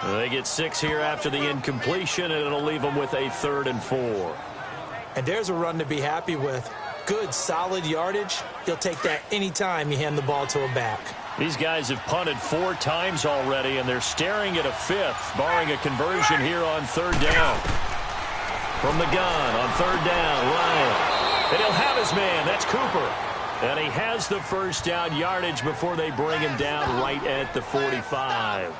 They get 6 here after the incompletion, and it'll leave them with a 3rd and 4. And there's a run to be happy with. Good, solid yardage. He'll take that any time you hand the ball to a back. These guys have punted 4 times already, and they're staring at a 5th, barring a conversion here on 3rd down. From the gun on 3rd down, Ryan. And he'll have his man. That's Cooper. And he has the first down yardage before they bring him down right at the 45.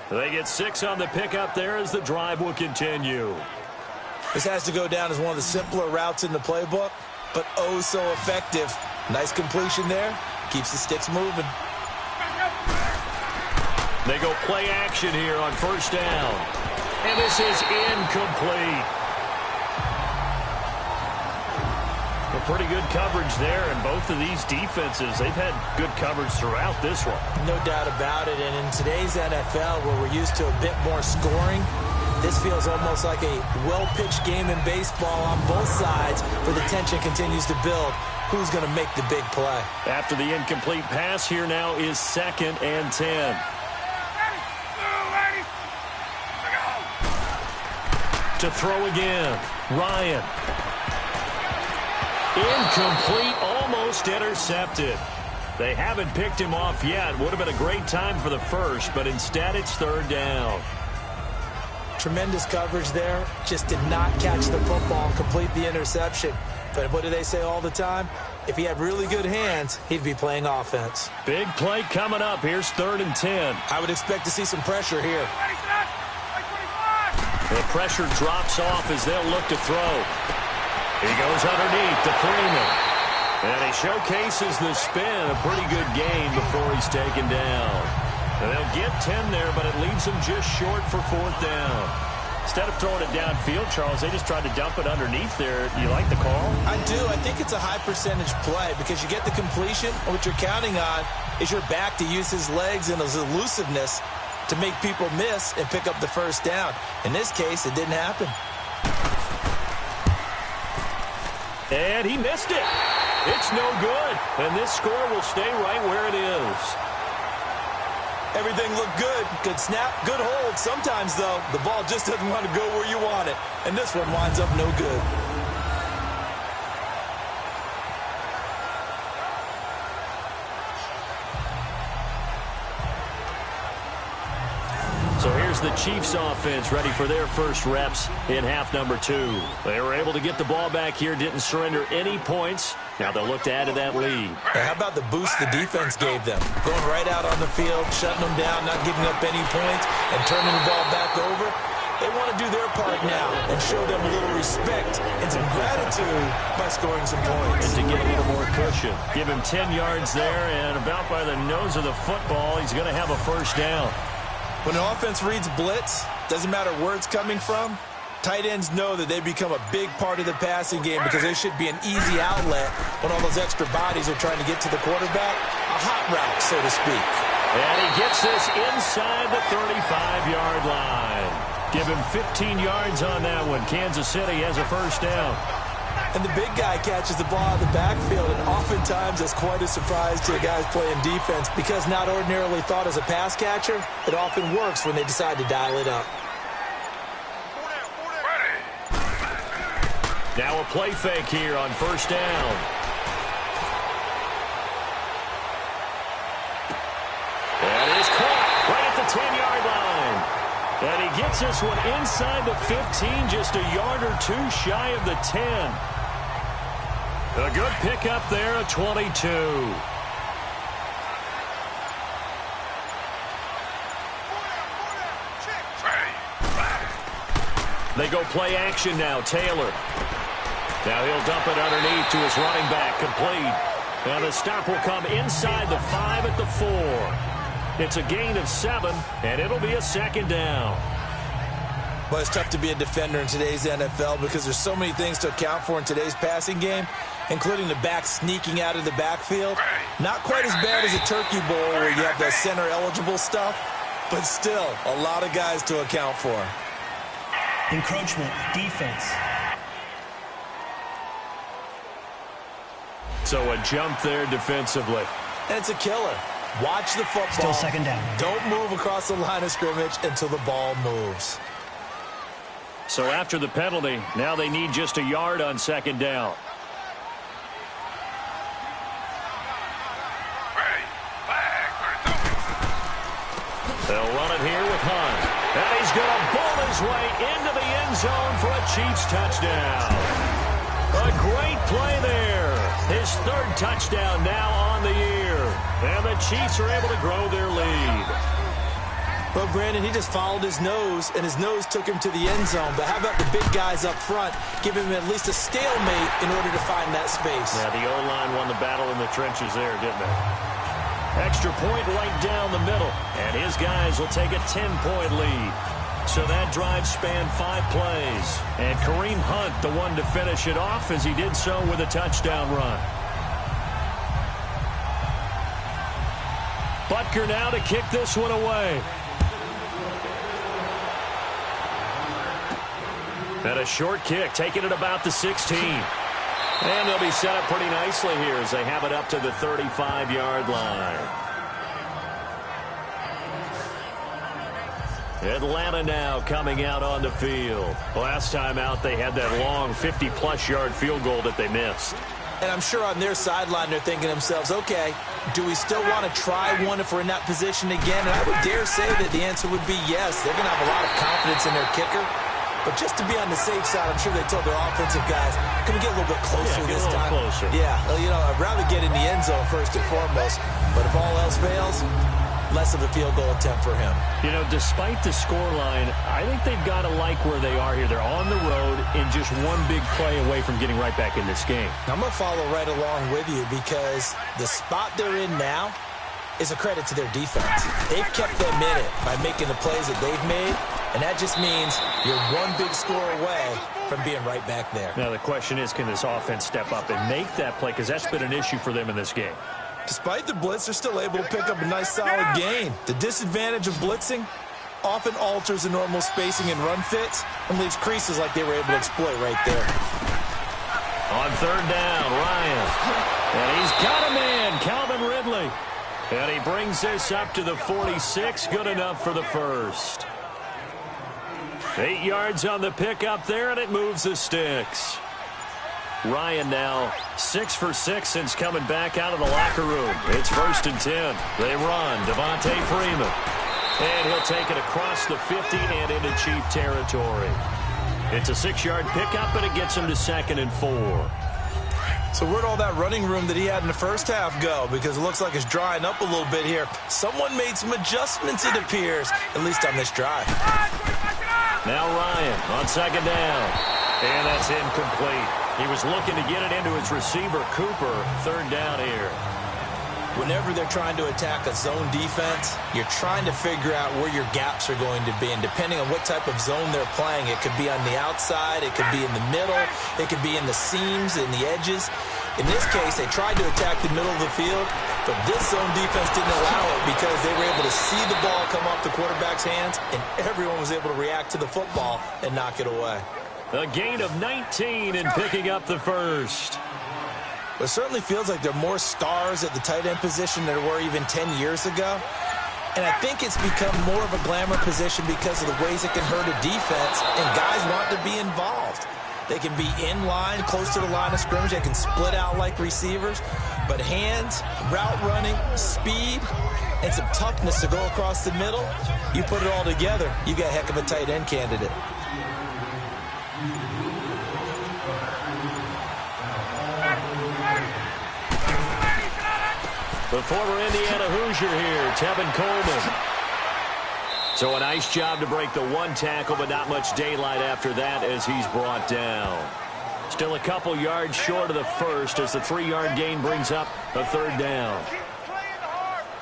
They get 6 on the pickup there as the drive will continue. This has to go down as one of the simpler routes in the playbook, but oh so effective. Nice completion there. Keeps the sticks moving. They go play action here on 1st down. And this is incomplete. A pretty good coverage there, and both of these defenses, they've had good coverage throughout this one. No doubt about it, and in today's NFL, where we're used to a bit more scoring, this feels almost like a well-pitched game in baseball on both sides, where the tension continues to build. Who's going to make the big play? After the incomplete pass, here now is 2nd and 10. To throw again, Ryan. Incomplete, almost intercepted. They haven't picked him off yet. Would have been a great time for the first, but instead it's 3rd down. Tremendous coverage there. Just did not catch the football and complete the interception. But what do they say all the time? If he had really good hands, he'd be playing offense. Big play coming up. Here's 3rd and 10. I would expect to see some pressure here. The pressure drops off as they'll look to throw. He goes underneath to Freeman. And he showcases the spin. A pretty good gain before he's taken down. And they'll get 10 there, but it leaves them just short for 4th down. Instead of throwing it downfield, Charles, they just tried to dump it underneath there. Do you like the call? I do. I think it's a high percentage play because you get the completion, and what you're counting on is your back to use his legs and his elusiveness to make people miss and pick up the first down. In this case, it didn't happen. And he missed it. It's no good. And this score will stay right where it is. Everything looked good. Good snap, good hold. Sometimes, though, the ball just doesn't want to go where you want it. And this one winds up no good. So here's Here's the Chiefs offense ready for their first reps in half number 2. They were able to get the ball back here, didn't surrender any points. Now they'll look to add to that lead. Hey, how about the boost the defense gave them? Going right out on the field, shutting them down, not giving up any points, and turning the ball back over. They want to do their part now and show them a little respect and some gratitude by scoring some points. And to get a little more cushion. Give him 10 yards there, and about by the nose of the football, he's going to have a first down. When an offense reads blitz, doesn't matter where it's coming from, tight ends know that they become a big part of the passing game because they should be an easy outlet when all those extra bodies are trying to get to the quarterback. A hot route, so to speak. And he gets this inside the 35-yard line. Give him 15 yards on that one. Kansas City has a first down. And the big guy catches the ball out of the backfield, and oftentimes it's quite a surprise to the guys playing defense because not ordinarily thought as a pass catcher, it often works when they decide to dial it up. Now a play fake here on first down. That is caught right at the 10-yard line. And he gets this one inside the 15, just a yard or two shy of the 10. A good pickup there at 22. They go play action now. Taylor. Now he'll dump it underneath to his running back. Complete. Now the stop will come inside the 5 at the 4. It's a gain of 7, and it'll be a second down. Well, it's tough to be a defender in today's NFL because there's so many things to account for in today's passing game, including the back sneaking out of the backfield. Not quite as bad as a turkey bowl where you have the center-eligible stuff, but still a lot of guys to account for. Encroachment, defense. So a jump there defensively. And it's a killer. Watch the football. Still second down. Don't move across the line of scrimmage until the ball moves. So after the penalty, now they need just a yard on second down. They'll run it here with Hunt. And he's going to bowl his way into the end zone for a Chiefs touchdown. A great play there. His third touchdown now on the year. And the Chiefs are able to grow their lead. Well, Brandon, he just followed his nose, and his nose took him to the end zone. But how about the big guys up front? Give him at least a stalemate in order to find that space. Yeah, the O-line won the battle in the trenches there, didn't it? Extra point right down the middle. And his guys will take a 10-point lead. So that drive spanned 5 plays. And Kareem Hunt, the one to finish it off as he did so with a touchdown run. Butker now to kick this one away. And a short kick, taking it about the 16. And they'll be set up pretty nicely here as they have it up to the 35-yard line. Atlanta now coming out on the field. Last time out, they had that long 50-plus yard field goal that they missed. And I'm sure on their sideline they're thinking to themselves, okay, do we still want to try one if we're in that position again? And I would dare say that the answer would be yes. They're going to have a lot of confidence in their kicker. But just to be on the safe side, I'm sure they told their offensive guys, can we get a little bit closer this time? Closer. Yeah, well, you know, I'd rather get in the end zone first and foremost. But if all else fails, less of a field goal attempt for him. You know, despite the scoreline, I think they've got to like where they are here. They're on the road and just one big play away from getting right back in this game. I'm going to follow right along with you because the spot they're in now is a credit to their defense. They've kept them in it by making the plays that they've made, and that just means you're one big score away from being right back there. Now the question is, can this offense step up and make that play? Because that's been an issue for them in this game. Despite the blitz, they're still able to pick up a nice solid gain. The disadvantage of blitzing often alters the normal spacing and run fits and leaves creases like they were able to exploit right there. On third down, Ryan. And he's got a man, Calvin Ridley. And he brings this up to the 46. Good enough for the first. 8 yards on the pickup there, and it moves the sticks. Ryan now 6 for 6 since coming back out of the locker room. It's 1st and 10. They run. Devontae Freeman. And he'll take it across the 50 and into Chief territory. It's a 6-yard pickup, and it gets him to 2nd and 4. So where'd all that running room that he had in the first half go? Because it looks like it's drying up a little bit here. Someone made some adjustments, it appears, at least on this drive. Now Ryan on 2nd down. And that's incomplete. He was looking to get it into his receiver, Cooper. 3rd down here. Whenever they're trying to attack a zone defense, you're trying to figure out where your gaps are going to be. And depending on what type of zone they're playing, it could be on the outside, it could be in the middle, it could be in the seams, in the edges. In this case, they tried to attack the middle of the field, but this zone defense didn't allow it because they were able to see the ball come off the quarterback's hands, and everyone was able to react to the football and knock it away. A gain of 19 and picking up the first. It certainly feels like there are more stars at the tight end position than there were even 10 years ago. And I think it's become more of a glamour position because of the ways it can hurt a defense, and guys want to be involved. They can be in line, close to the line of scrimmage. They can split out like receivers. But hands, route running, speed, and some toughness to go across the middle, you put it all together, you got a heck of a tight end candidate. The former Indiana Hoosier here, Tevin Coleman. So a nice job to break the 1 tackle, but not much daylight after that as he's brought down. Still a couple yards short of the first as the 3-yard gain brings up a 3rd down.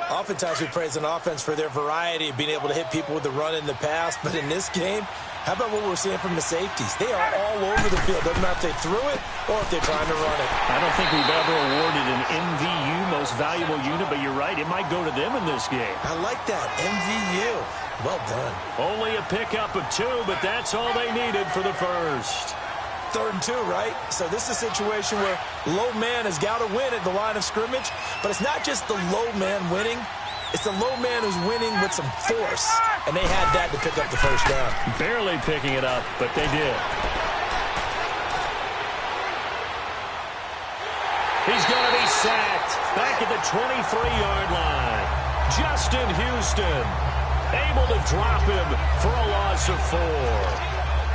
Oftentimes we praise an offense for their variety of being able to hit people with the run in the pass, but in this game, how about what we're seeing from the safeties? They are all over the field. Doesn't matter if they threw it or if they're trying to run it. I don't think we've ever awarded an MVU, most valuable unit, but you're right, it might go to them in this game. I like that, MVU. Well done. Only a pickup of 2, but that's all they needed for the first. 3rd and 2, right? So this is a situation where low man has got to win at the line of scrimmage, but it's not just the low man winning. It's the low man who's winning with some force, and they had that to pick up the first down. Barely picking it up, but they did. He's going to be sacked back at the 23-yard line. Justin Houston able to drop him for a loss of 4.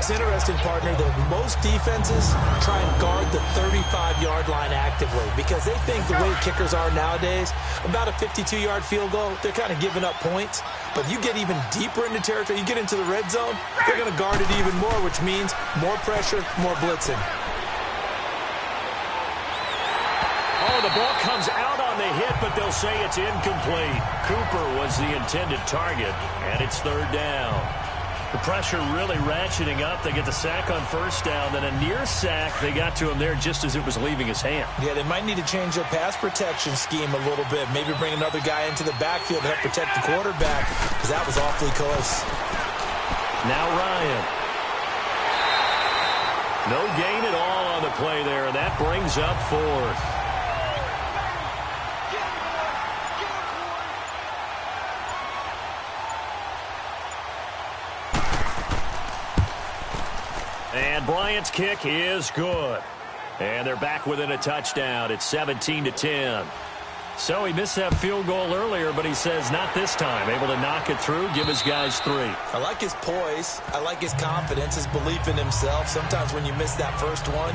It's interesting, partner, that most defenses try and guard the 35-yard line actively because they think the way kickers are nowadays, about a 52-yard field goal, they're kind of giving up points. But you get even deeper into territory, you get into the red zone, they're going to guard it even more, which means more pressure, more blitzing. Oh, the ball comes out on the hit, but they'll say it's incomplete. Cooper was the intended target, and it's 3rd down. The pressure really ratcheting up. They get the sack on 1st down, then a near sack. They got to him there just as it was leaving his hand. Yeah, they might need to change their pass protection scheme a little bit. Maybe bring another guy into the backfield to help protect the quarterback because that was awfully close. Now Ryan. No gain at all on the play there, and that brings up 4th. And Bryant's kick is good. And they're back within a touchdown. It's 17-10. So he missed that field goal earlier, but he says not this time. Able to knock it through, give his guys 3. I like his poise. I like his confidence, his belief in himself. Sometimes when you miss that first one,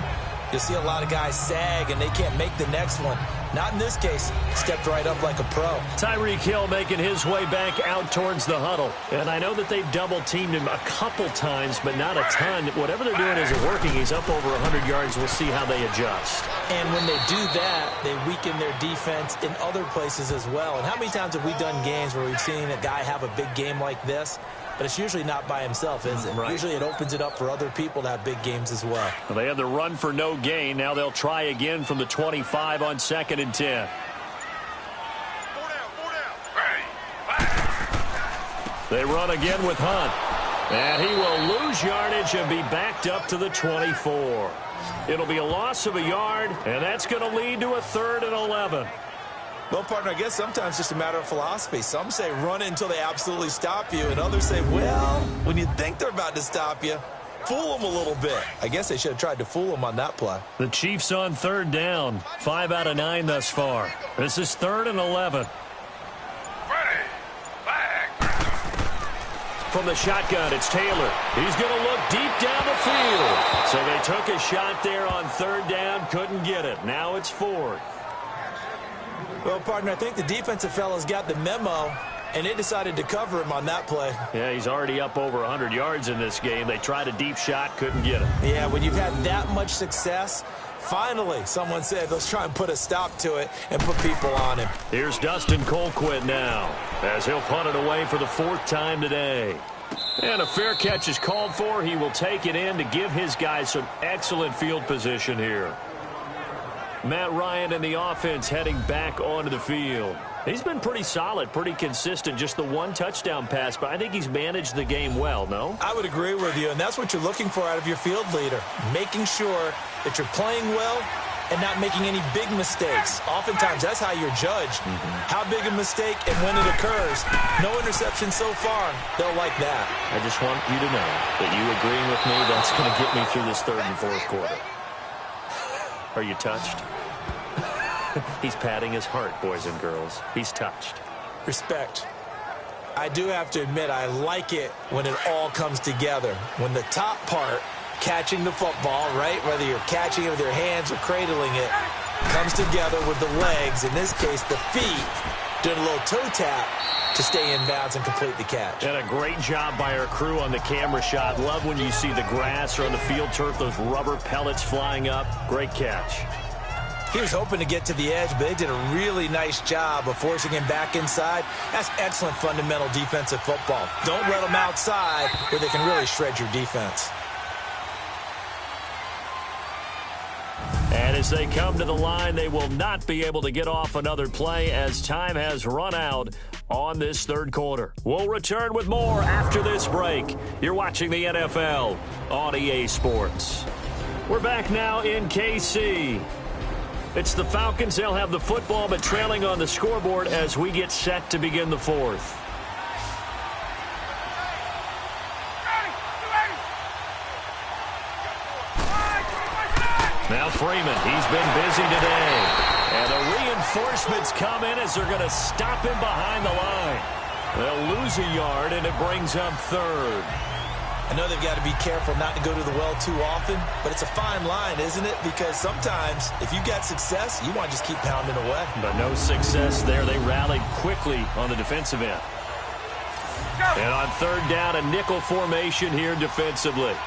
you'll see a lot of guys sag and they can't make the next one. Not in this case. Stepped right up like a pro. Tyreek Hill making his way back out towards the huddle. And I know that they've double-teamed him a couple times, but not a ton. Whatever they're doing isn't working. He's up over 100 yards. We'll see how they adjust. And when they do that, they weaken their defense in other places as well. And how many times have we done games where we've seen a guy have a big game like this? But it's usually not by himself, is it? Right. Usually it opens it up for other people to have big games as well. Well, they had the run for no gain. Now they'll try again from the 25 on 2nd and 10. They run again with Hunt. And he will lose yardage and be backed up to the 24. It'll be a loss of a yard, and that's going to lead to a 3rd and 11. Well, partner, I guess sometimes it's just a matter of philosophy. Some say run it until they absolutely stop you, and others say, well, when you think they're about to stop you, fool them a little bit. I guess they should have tried to fool them on that play. The Chiefs on 3rd down. 5 out of 9 thus far. This is 3rd and 11. from the shotgun. It's Taylor. He's going to look deep down the field. So they took a shot there on third down, couldn't get it. Now it's fourth. Well, partner, I think the defensive fellas got the memo, and they decided to cover him on that play. Yeah, he's already up over 100 yards in this game. They tried a deep shot, couldn't get it. Yeah, when you've had that much success, finally someone said, let's try and put a stop to it and put people on him. Here's Dustin Colquitt now, as he'll punt it away for the fourth time today. And a fair catch is called for. He will take it in to give his guys some excellent field position here. Matt Ryan and the offense heading back onto the field. He's been pretty solid, pretty consistent, just the one touchdown pass, but I think he's managed the game well, no? I would agree with you, and that's what you're looking for out of your field leader, making sure that you're playing well and not making any big mistakes. Oftentimes, that's how you're judged. How big a mistake and when it occurs. No interception so far. They'll like that. I just want you to know that you agreeing with me, that's going to get me through this third and fourth quarter. Are you touched? He's patting his heart, boys and girls. He's touched. Respect. I do have to admit, I like it when it all comes together. When the top part, catching the football, right, whether you're catching it with your hands or cradling it, comes together with the legs, in this case the feet, doing a little toe tap to stay in bounds and complete the catch. And a great job by our crew on the camera shot. Love when you see the grass or on the field turf, those rubber pellets flying up. Great catch. He was hoping to get to the edge, but they did a really nice job of forcing him back inside. That's excellent fundamental defensive football. Don't let them outside where they can really shred your defense. And as they come to the line, they will not be able to get off another play as time has run out on this third quarter. We'll return with more after this break. You're watching the NFL on EA Sports. We're back now in KC. It's the Falcons. They'll have the football, but trailing on the scoreboard as we get set to begin the fourth. Now Freeman, he's been busy today. And the reinforcements come in as they're going to stop him behind the line. They'll lose a yard, and it brings up third. I know they've got to be careful not to go to the well too often, but it's a fine line, isn't it? Because sometimes, if you've got success, you want to just keep pounding away. But no success there. They rallied quickly on the defensive end. And on third down, a nickel formation here defensively.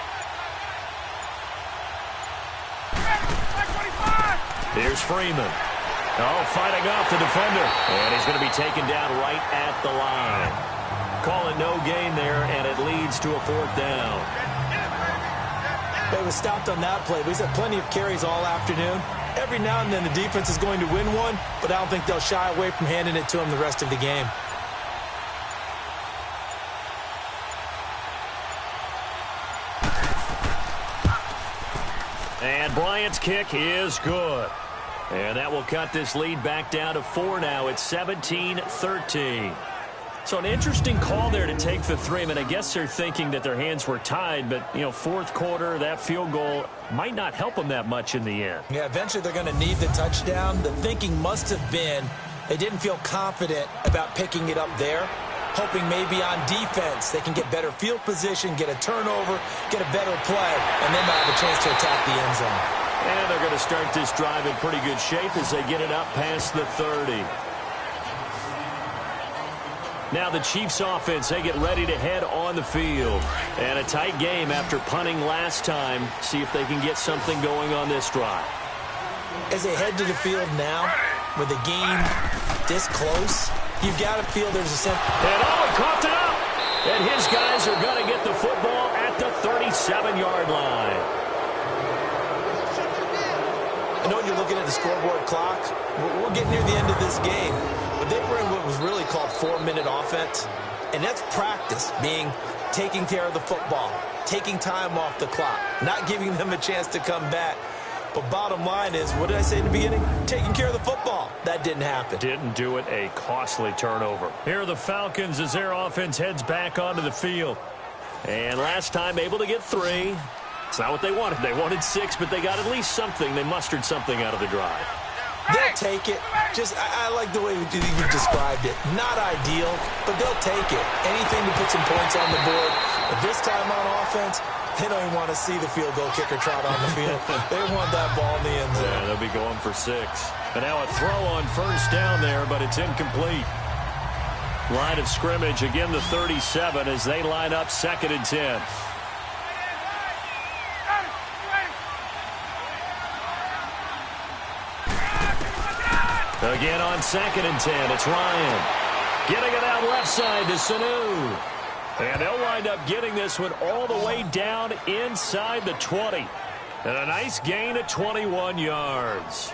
Here's Freeman. Oh, fighting off the defender. And he's going to be taken down right at the line. Call it no gain there, and it leads to a fourth down. They were stopped on that play, but he's had plenty of carries all afternoon. Every now and then the defense is going to win one, but I don't think they'll shy away from handing it to him the rest of the game. And Bryant's kick is good. And that will cut this lead back down to 4 now. It's 17-13. So an interesting call there to take the three. I mean, I guess they're thinking that their hands were tied, but, you know, fourth quarter, that field goal might not help them that much in the end. Yeah, eventually they're going to need the touchdown. The thinking must have been they didn't feel confident about picking it up there, hoping maybe on defense they can get better field position, get a turnover, get a better play, and then they'll have a chance to attack the end zone. And they're going to start this drive in pretty good shape as they get it up past the 30. Now the Chiefs offense, they get ready to head on the field. And a tight game after punting last time. See if they can get something going on this drive. As they head to the field now, with the game this close, you've got to feel there's a sense. And he caught it up. And his guys are going to get the football at the 37-yard line. I know you're looking at the scoreboard clock. We're getting near the end of this game. But they were in what was really called 4-minute offense. And that's practice, being taking care of the football, taking time off the clock, not giving them a chance to come back. But bottom line is, what did I say in the beginning? Taking care of the football. That didn't happen. Didn't do it. A costly turnover. Here are the Falcons as their offense heads back onto the field. And last time able to get 3. It's not what they wanted. They wanted 6, but they got at least something. They mustered something out of the drive. They'll take it. I like the way you described it. Not ideal, but they'll take it. Anything to put some points on the board. But this time on offense, they don't even want to see the field goal kicker trot on the field. They want that ball in the end zone. Yeah, they'll be going for 6. And now a throw on first down there, but it's incomplete. Line of scrimmage, again the 37 as they line up 2nd and 10. Again on 2nd and 10, it's Ryan. Getting it out left side to Sanu. And they'll wind up getting this one all the way down inside the 20. And a nice gain of 21 yards.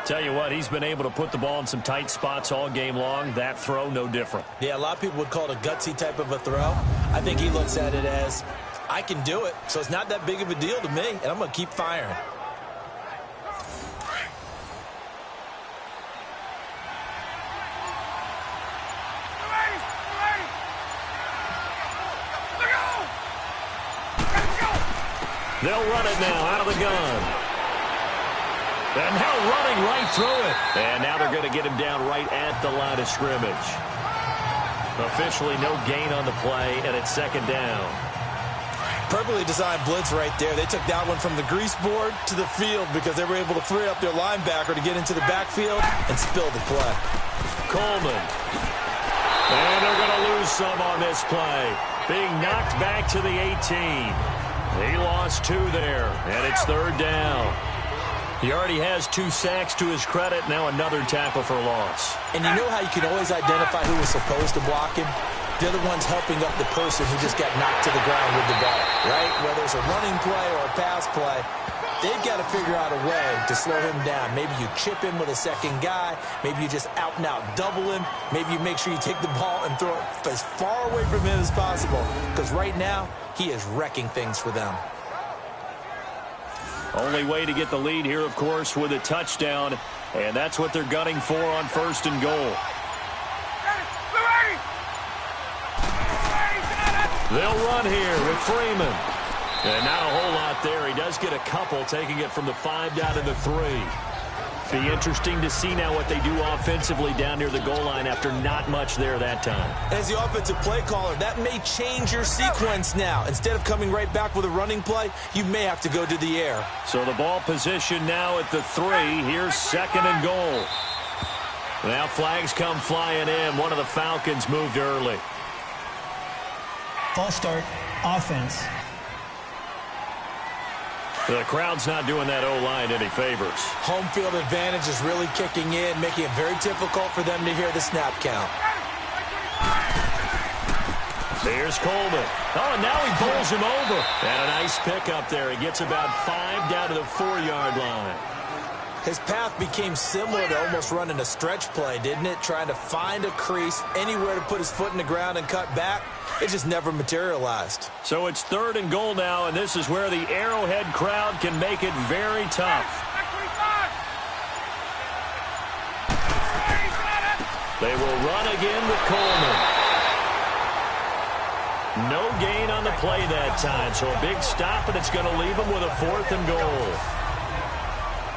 Tell you what, he's been able to put the ball in some tight spots all game long. That throw, no different. Yeah, a lot of people would call it a gutsy type of a throw. I think he looks at it as, I can do it, so it's not that big of a deal to me, and I'm going to keep firing. They'll run it now out of the gun. And now running right through it. And now they're going to get him down right at the line of scrimmage. Officially no gain on the play, and it's 2nd down. Perfectly designed blitz right there. They took that one from the grease board to the field because they were able to free up their linebacker to get into the backfield and spill the play. Coleman. And they're going to lose some on this play. Being knocked back to the 18. He lost 2 there, and it's 3rd down. He already has 2 sacks to his credit. Now another tackle for loss. And you know how you can always identify who was supposed to block him? They're the ones helping up the person who just got knocked to the ground with the ball, right? Whether it's a running play or a pass play, they've got to figure out a way to slow him down. Maybe you chip him with a second guy. Maybe you just out-and-out double him. Maybe you make sure you take the ball and throw it as far away from him as possible. Because right now, he is wrecking things for them. Only way to get the lead here, of course, with a touchdown. And that's what they're gunning for on 1st and goal. They'll run here with Freeman. And not a whole lot there. He does get a couple, taking it from the 5 down to the 3. Be interesting to see now what they do offensively down near the goal line after not much there that time. As the offensive play caller, that may change your sequence now. Instead of coming right back with a running play, you may have to go to the air. So the ball position now at the 3. Here's 2nd and goal. Now flags come flying in. One of the Falcons moved early. False start, offense. The crowd's not doing that O-line any favors. Home field advantage is really kicking in, making it very difficult for them to hear the snap count. Here's Coleman. Oh, and now he bowls him over. And a nice pickup there. He gets about 5 down to the 4-yard line. His path became similar to almost running a stretch play, didn't it? Trying to find a crease, anywhere to put his foot in the ground and cut back. It just never materialized. So it's 3rd and goal now, and this is where the Arrowhead crowd can make it very tough. They will run again with Coleman. No gain on the play that time, so a big stop, and it's going to leave them with a 4th and goal.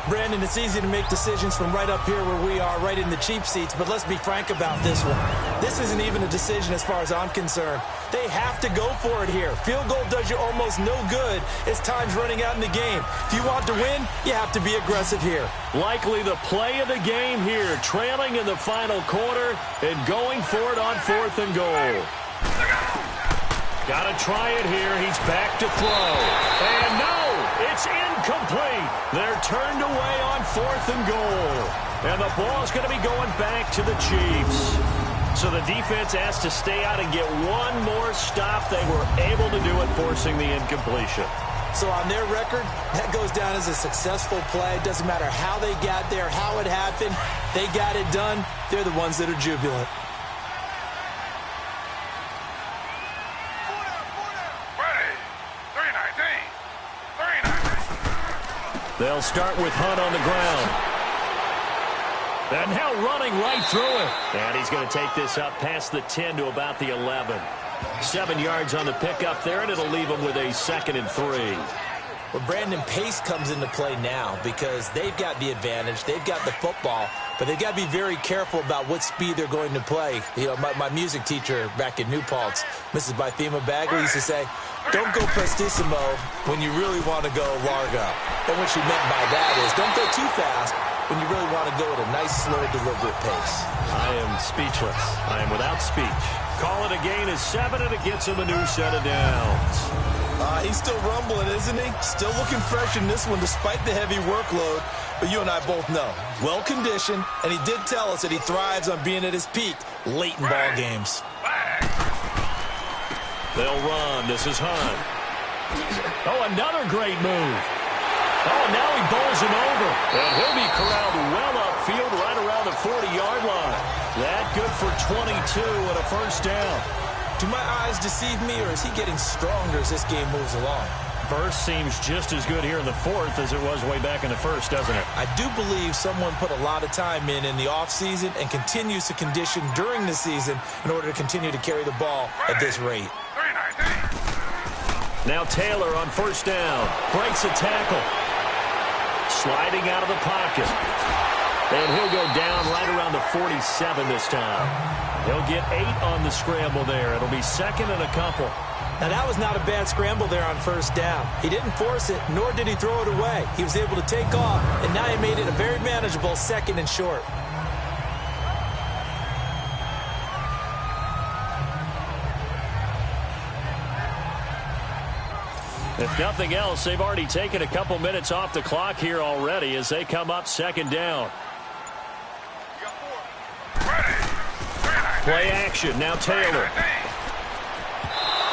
Brandon, it's easy to make decisions from right up here where we are, right in the cheap seats, but let's be frank about this one. This isn't even a decision as far as I'm concerned. They have to go for it here. Field goal does you almost no good as time's running out in the game. If you want to win, you have to be aggressive here. Likely the play of the game here, trailing in the final quarter and going for it on 4th and goal. Got to try it here. He's back to throw. And no, it's incomplete. They're turned away on 4th and goal. And the ball's going to be going back to the Chiefs. So the defense has to stay out and get one more stop. They were able to do it, forcing the incompletion. So on their record, that goes down as a successful play. It doesn't matter how they got there, how it happened. They got it done. They're the ones that are jubilant. They'll start with Hunt on the ground. And now running right through it. And he's going to take this up past the 10 to about the 11. 7 yards on the pickup there, and it'll leave him with a 2nd and 3. Well, Brandon, pace comes into play now because they've got the advantage. They've got the football, but they've got to be very careful about what speed they're going to play. You know, my music teacher back in New Paltz, Mrs. Bythema Bagley, used to say, don't go prestissimo when you really want to go largo. And what she meant by that is don't go too fast when you really want to go at a nice, slow, deliberate pace. I am speechless. I am without speech. Call it a gain of 7, and it gets him a new set of downs. He's still rumbling, isn't he? Still looking fresh in this one despite the heavy workload. But you and I both know, well-conditioned, and he did tell us that he thrives on being at his peak late in ball games. They'll run. This is Hunt. Oh, another great move. Oh, now he bowls him over. And he'll be corralled well upfield right around the 40-yard line. That good for 22 and a first down. Do my eyes deceive me, or is he getting stronger as this game moves along? Burst seems just as good here in the fourth as it was way back in the first, doesn't it? I do believe someone put a lot of time in the offseason and continues to condition during the season in order to continue to carry the ball at this rate. Now Taylor on first down. Breaks a tackle. Sliding out of the pocket. And he'll go down right around the 47 this time. He'll get 8 on the scramble there. It'll be second and a couple. Now, that was not a bad scramble there on first down. He didn't force it, nor did he throw it away. He was able to take off, and now he made it a very manageable second and short. If nothing else, they've already taken a couple minutes off the clock here already as they come up second down. Play action. Now Taylor.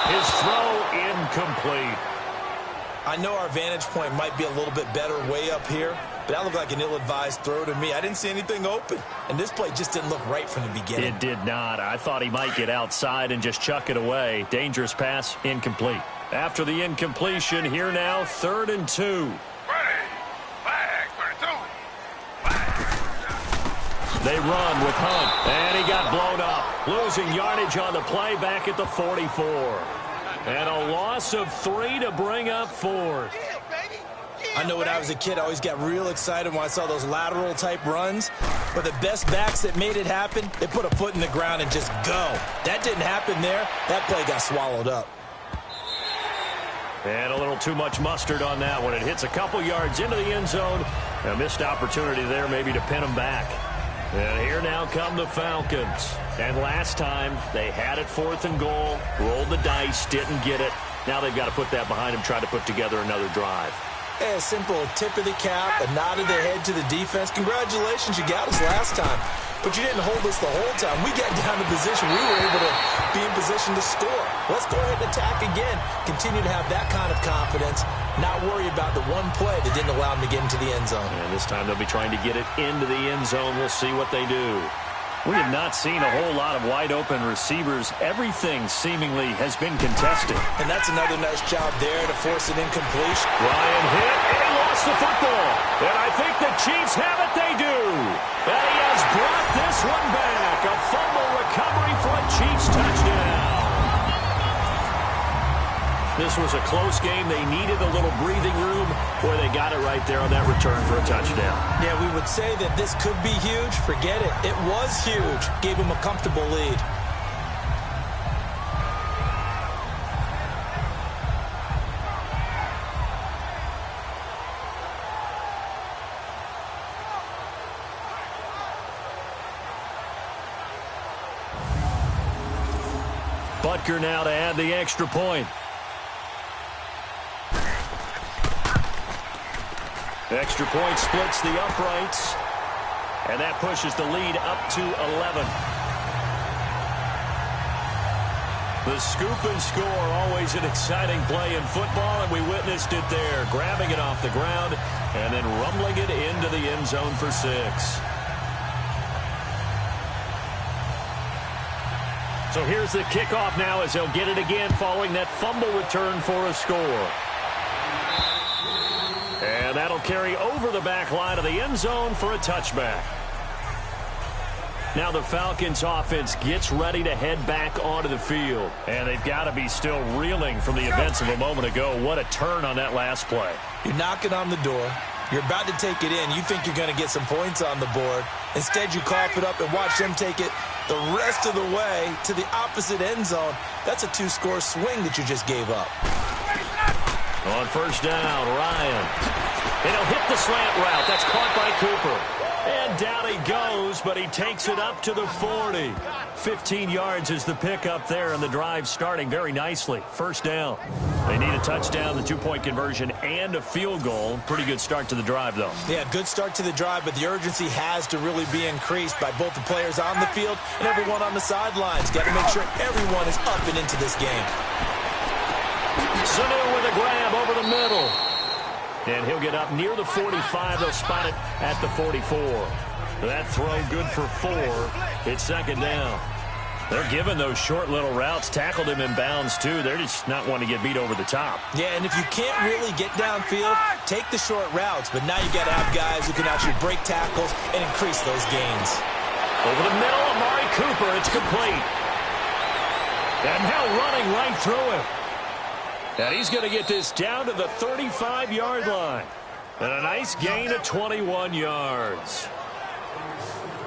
His throw incomplete. I know our vantage point might be a little bit better way up here, but that looked like an ill-advised throw to me. I didn't see anything open. And this play just didn't look right from the beginning. It did not. I thought he might get outside and just chuck it away. Dangerous pass, incomplete. After the incompletion, here now, 3rd and 2. They run with Hunt, and he got blown up. Losing yardage on the play back at the 44. And a loss of 3 to bring up 4th. I know when I was a kid, I always got real excited when I saw those lateral-type runs. But the best backs that made it happen, they put a foot in the ground and just go. That didn't happen there. That play got swallowed up. And a little too much mustard on that one. It hits a couple yards into the end zone. A missed opportunity there maybe to pin them back. And here now come the Falcons. And last time, they had it 4th and goal, rolled the dice, didn't get it. Now they've got to put that behind them, try to put together another drive. A simple tip of the cap, a nod of the head to the defense. Congratulations, you got us last time. But you didn't hold us the whole time. We got down to position. We were able to be in position to score. Let's go ahead and attack again. Continue to have that kind of confidence. Not worry about the one play that didn't allow them to get into the end zone. And this time they'll be trying to get it into the end zone. We'll see what they do. We have not seen a whole lot of wide-open receivers. Everything seemingly has been contested. And that's another nice job there to force an incompletion. Ryan hit, and he lost the football. And I think the Chiefs have it. They do. And he has brought this one back. A fumble recovery for a Chiefs touchdown. This was a close game. They needed a little breathing room. Boy, they got it right there on that return for a touchdown. Yeah, we would say that this could be huge. Forget it. It was huge. Gave him a comfortable lead. Butker now to add the extra point. Extra point splits the uprights, and that pushes the lead up to 11. The scoop and score, always an exciting play in football, and we witnessed it there, grabbing it off the ground and then rumbling it into the end zone for 6. So here's the kickoff now as they'll get it again following that fumble return for a score. And that'll carry over the back line of the end zone for a touchback. Now the Falcons offense gets ready to head back onto the field. And they've got to be still reeling from the events of a moment ago. What a turn on that last play. You're knocking on the door. You're about to take it in. You think you're going to get some points on the board. Instead, you cough it up and watch them take it the rest of the way to the opposite end zone. That's a 2-score swing that you just gave up. On first down, Ryan. And he'll hit the slant route. That's caught by Cooper. And down he goes, but he takes it up to the 40. 15 yards is the pickup there, and the drive starting very nicely. First down. They need a touchdown, the 2-point conversion, and a field goal. Pretty good start to the drive, though. Yeah, good start to the drive, but the urgency has to really be increased by both the players on the field and everyone on the sidelines. Got to make sure everyone is up and into this game. Sanu with a grab over the middle. And he'll get up near the 45. They'll spot it at the 44. That throw good for 4. It's second down. They're giving those short little routes. Tackled him in bounds, too. They're just not wanting to get beat over the top. Yeah, and if you can't really get downfield, take the short routes. But now you got to have guys who can actually break tackles and increase those gains. Over the middle, Amari Cooper. It's complete. And now running right through him. And he's going to get this down to the 35-yard line. And a nice gain of 21 yards.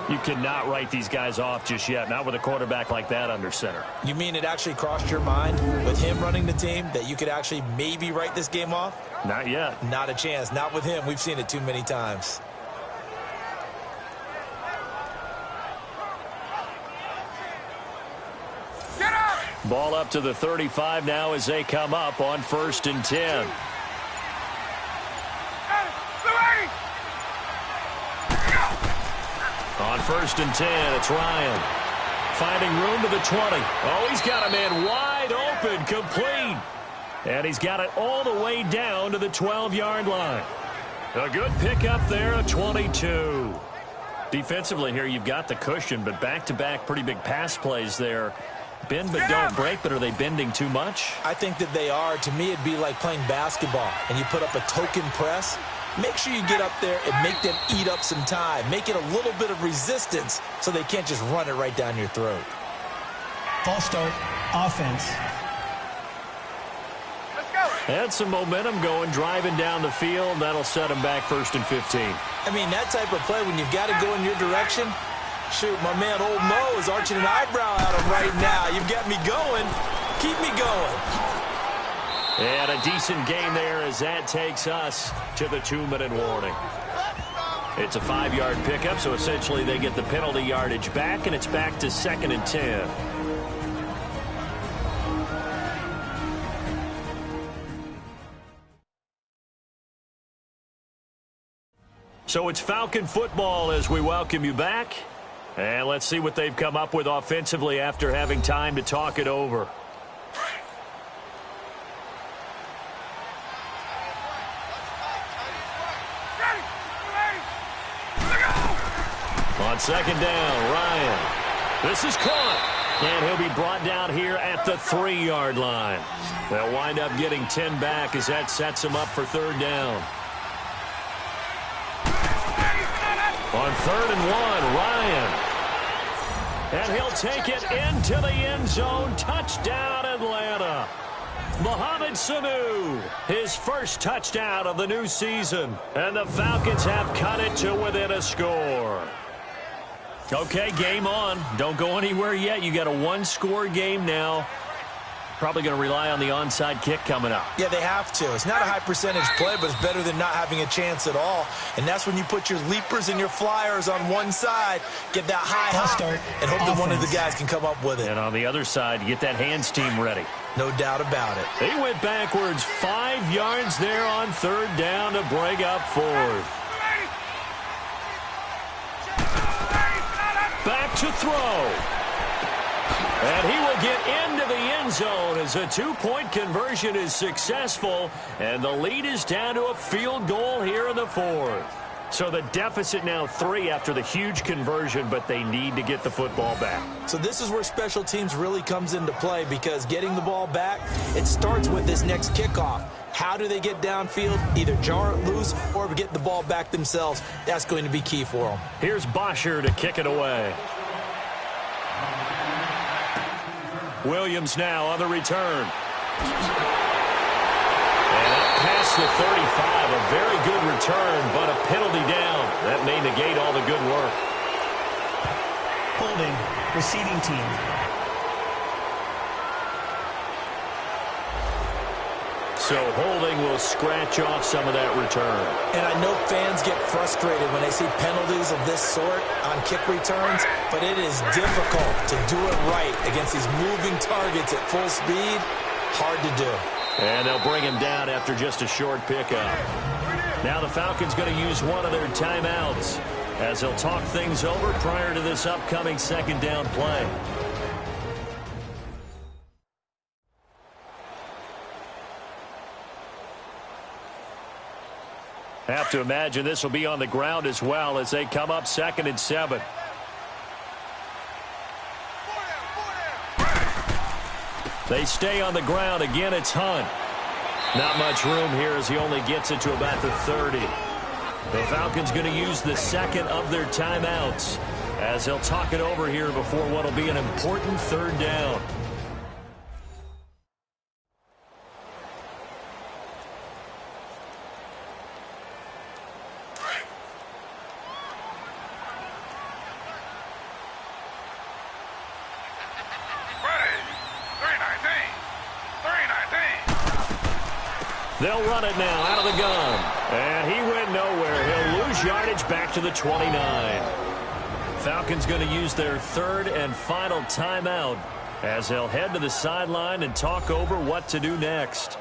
You cannot write these guys off just yet, not with a quarterback like that under center. You mean it actually crossed your mind with him running the team that you could actually maybe write this game off? Not yet. Not a chance. Not with him. We've seen it too many times. Ball up to the 35 now as they come up on 1st and 10. On 1st and 10, it's Ryan. Finding room to the 20. Oh, he's got a man wide open, complete. And he's got it all the way down to the 12-yard line. A good pickup there, a 22. Defensively here, you've got the cushion, but back-to-back pretty big pass plays there. Bend but don't break, but are they bending too much? I think that they are. To me, it'd be like playing basketball, and you put up a token press. Make sure you get up there and make them eat up some time. Make it a little bit of resistance so they can't just run it right down your throat. False start, offense. Had some momentum going, driving down the field. That'll set them back 1st and 15. I mean, that type of play, when you've got to go in your direction, shoot, my man Old Mo is arching an eyebrow at him right now. You've got me going. Keep me going. And a decent gain there as that takes us to the 2-minute warning. It's a 5-yard pickup, so essentially they get the penalty yardage back, and it's back to 2nd and 10. So it's Falcon football as we welcome you back. And let's see what they've come up with offensively after having time to talk it over. On 2nd down, Ryan. This is caught. And he'll be brought down here at the 3-yard line. They'll wind up getting 10 back as that sets him up for 3rd down. On 3rd and 1, Ryan. And he'll take it into the end zone. Touchdown, Atlanta. Mohamed Sanu, his first touchdown of the new season. And the Falcons have cut it to within a score. Okay, game on. Don't go anywhere yet. You got a 1-score game now. Probably going to rely on the onside kick coming up. Yeah, they have to. It's not a high percentage play, but it's better than not having a chance at all. And that's when you put your leapers and your flyers on one side, get that high hop, and hope that one of the guys can come up with it. And on the other side, you get that hands team ready. No doubt about it. They went backwards 5 yards there on 3rd down to bring up 4th. Back to throw. And he will get into the end zone as a 2-point conversion is successful. And the lead is down to a field goal here in the 4th. So the deficit now 3 after the huge conversion, but they need to get the football back. So this is where special teams really comes into play, because getting the ball back, it starts with this next kickoff. How do they get downfield? Either jar it loose or get the ball back themselves. That's going to be key for them. Here's Bosher to kick it away. Williams now on the return. And up past the 35, a very good return, but a penalty down. That may negate all the good work. Holding, receiving team. So holding will scratch off some of that return. And I know fans get frustrated when they see penalties of this sort on kick returns, but it is difficult to do it right against these moving targets at full speed. Hard to do. And they'll bring him down after just a short pickup. Now the Falcons going to use one of their timeouts as they'll talk things over prior to this upcoming second down play. Have to imagine this will be on the ground as well as they come up 2nd and 7. They stay on the ground. Again, it's Hunt. Not much room here as he only gets it to about the 30. The Falcons going to use the second of their timeouts as they'll talk it over here before what will be an important third down. They'll run it now out of the gun. And he went nowhere. He'll lose yardage back to the 29. Falcons going to use their third and final timeout as they'll head to the sideline and talk over what to do next.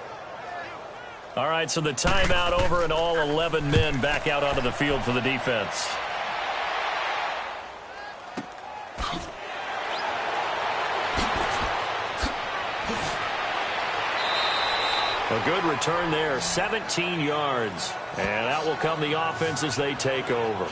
All right, so the timeout over and all 11 men back out onto the field for the defense. A good return there, 17 yards. And out will come the offense as they take over.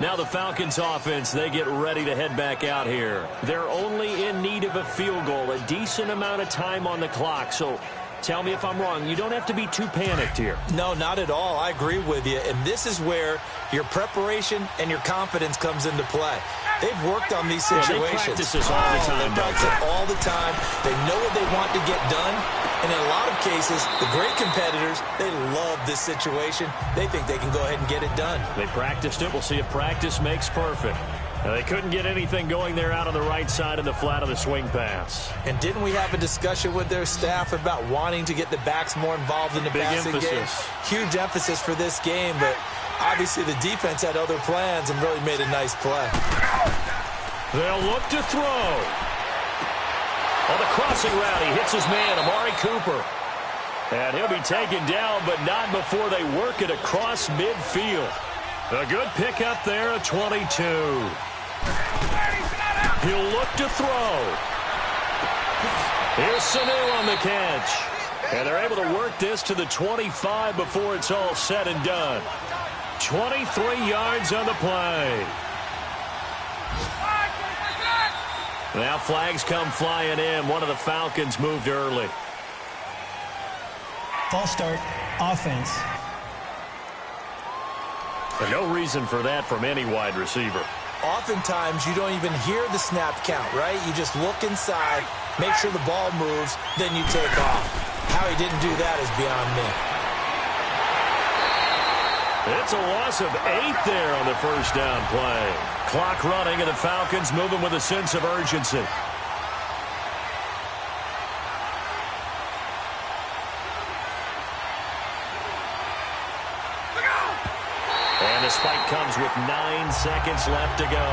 Now the Falcons offense, they get ready to head back out here. They're only in need of a field goal, a decent amount of time on the clock. So tell me if I'm wrong. You don't have to be too panicked here. No, not at all. I agree with you. And this is where your preparation and your confidence comes into play. They've worked on these situations. They practice this all the time. They practice it all the time. They know what they want to get done. And in a lot of cases, the great competitors, they love this situation. They think they can go ahead and get it done. They practiced it. We'll see if practice makes perfect. Now, they couldn't get anything going there out on the right side of the flat of the swing pass. And didn't we have a discussion with their staff about wanting to get the backs more involved in the passing game? Huge emphasis for this game, but obviously the defense had other plans and really made a nice play. They'll look to throw. On the crossing route, he hits his man, Amari Cooper. And he'll be taken down, but not before they work it across midfield. A good pickup there at 22. He'll look to throw. Here's Sanu on the catch. And they're able to work this to the 25 before it's all said and done. 23 yards on the play. Now flags come flying in. One of the Falcons moved early. False start, offense. And no reason for that from any wide receiver. Oftentimes, you don't even hear the snap count, right? You just look inside, make sure the ball moves, then you take off. How he didn't do that is beyond me. It's a loss of 8 there on the first down play. Clock running, and the Falcons moving with a sense of urgency. And the spike comes with 9 seconds left to go.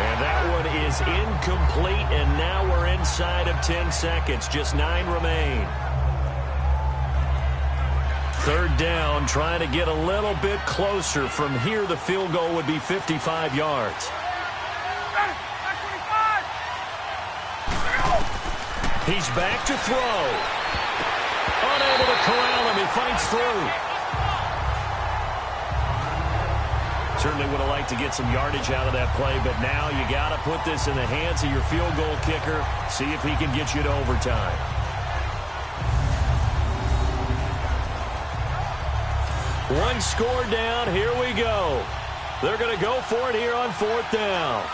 And that one is incomplete, and now we're inside of 10 seconds. Just 9 remain. Third down, trying to get a little bit closer. From here, the field goal would be 55 yards. He's back to throw. Unable to corral him. He fights through. Certainly would have liked to get some yardage out of that play, but now you got to put this in the hands of your field goal kicker. See if he can get you to overtime. One score down. Here we go. They're going to go for it here on 4th down.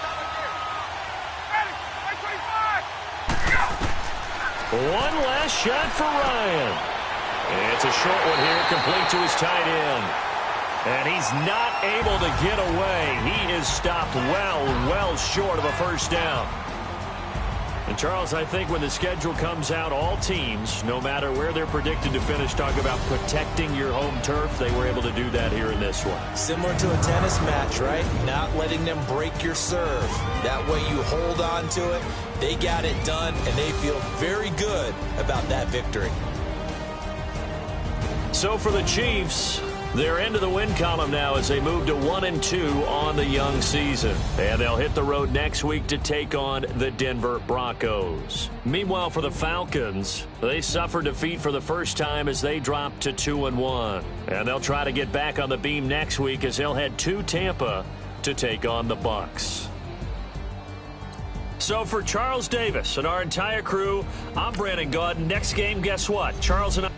One last shot for Ryan. And it's a short one here, complete to his tight end. And he's not able to get away. He is stopped well short of a first down. And, Charles, I think when the schedule comes out, all teams, no matter where they're predicted to finish, talk about protecting your home turf. They were able to do that here in this one. Similar to a tennis match, right? Not letting them break your serve. That way you hold on to it. They got it done, and they feel very good about that victory. So for the Chiefs, they're into the win column now as they move to 1-2 on the young season. And they'll hit the road next week to take on the Denver Broncos. Meanwhile, for the Falcons, they suffered defeat for the first time as they dropped to 2-1. And they'll try to get back on the beam next week as they'll head to Tampa to take on the Bucs. So for Charles Davis and our entire crew, I'm Brandon Gaudin. Next game, guess what? Charles and I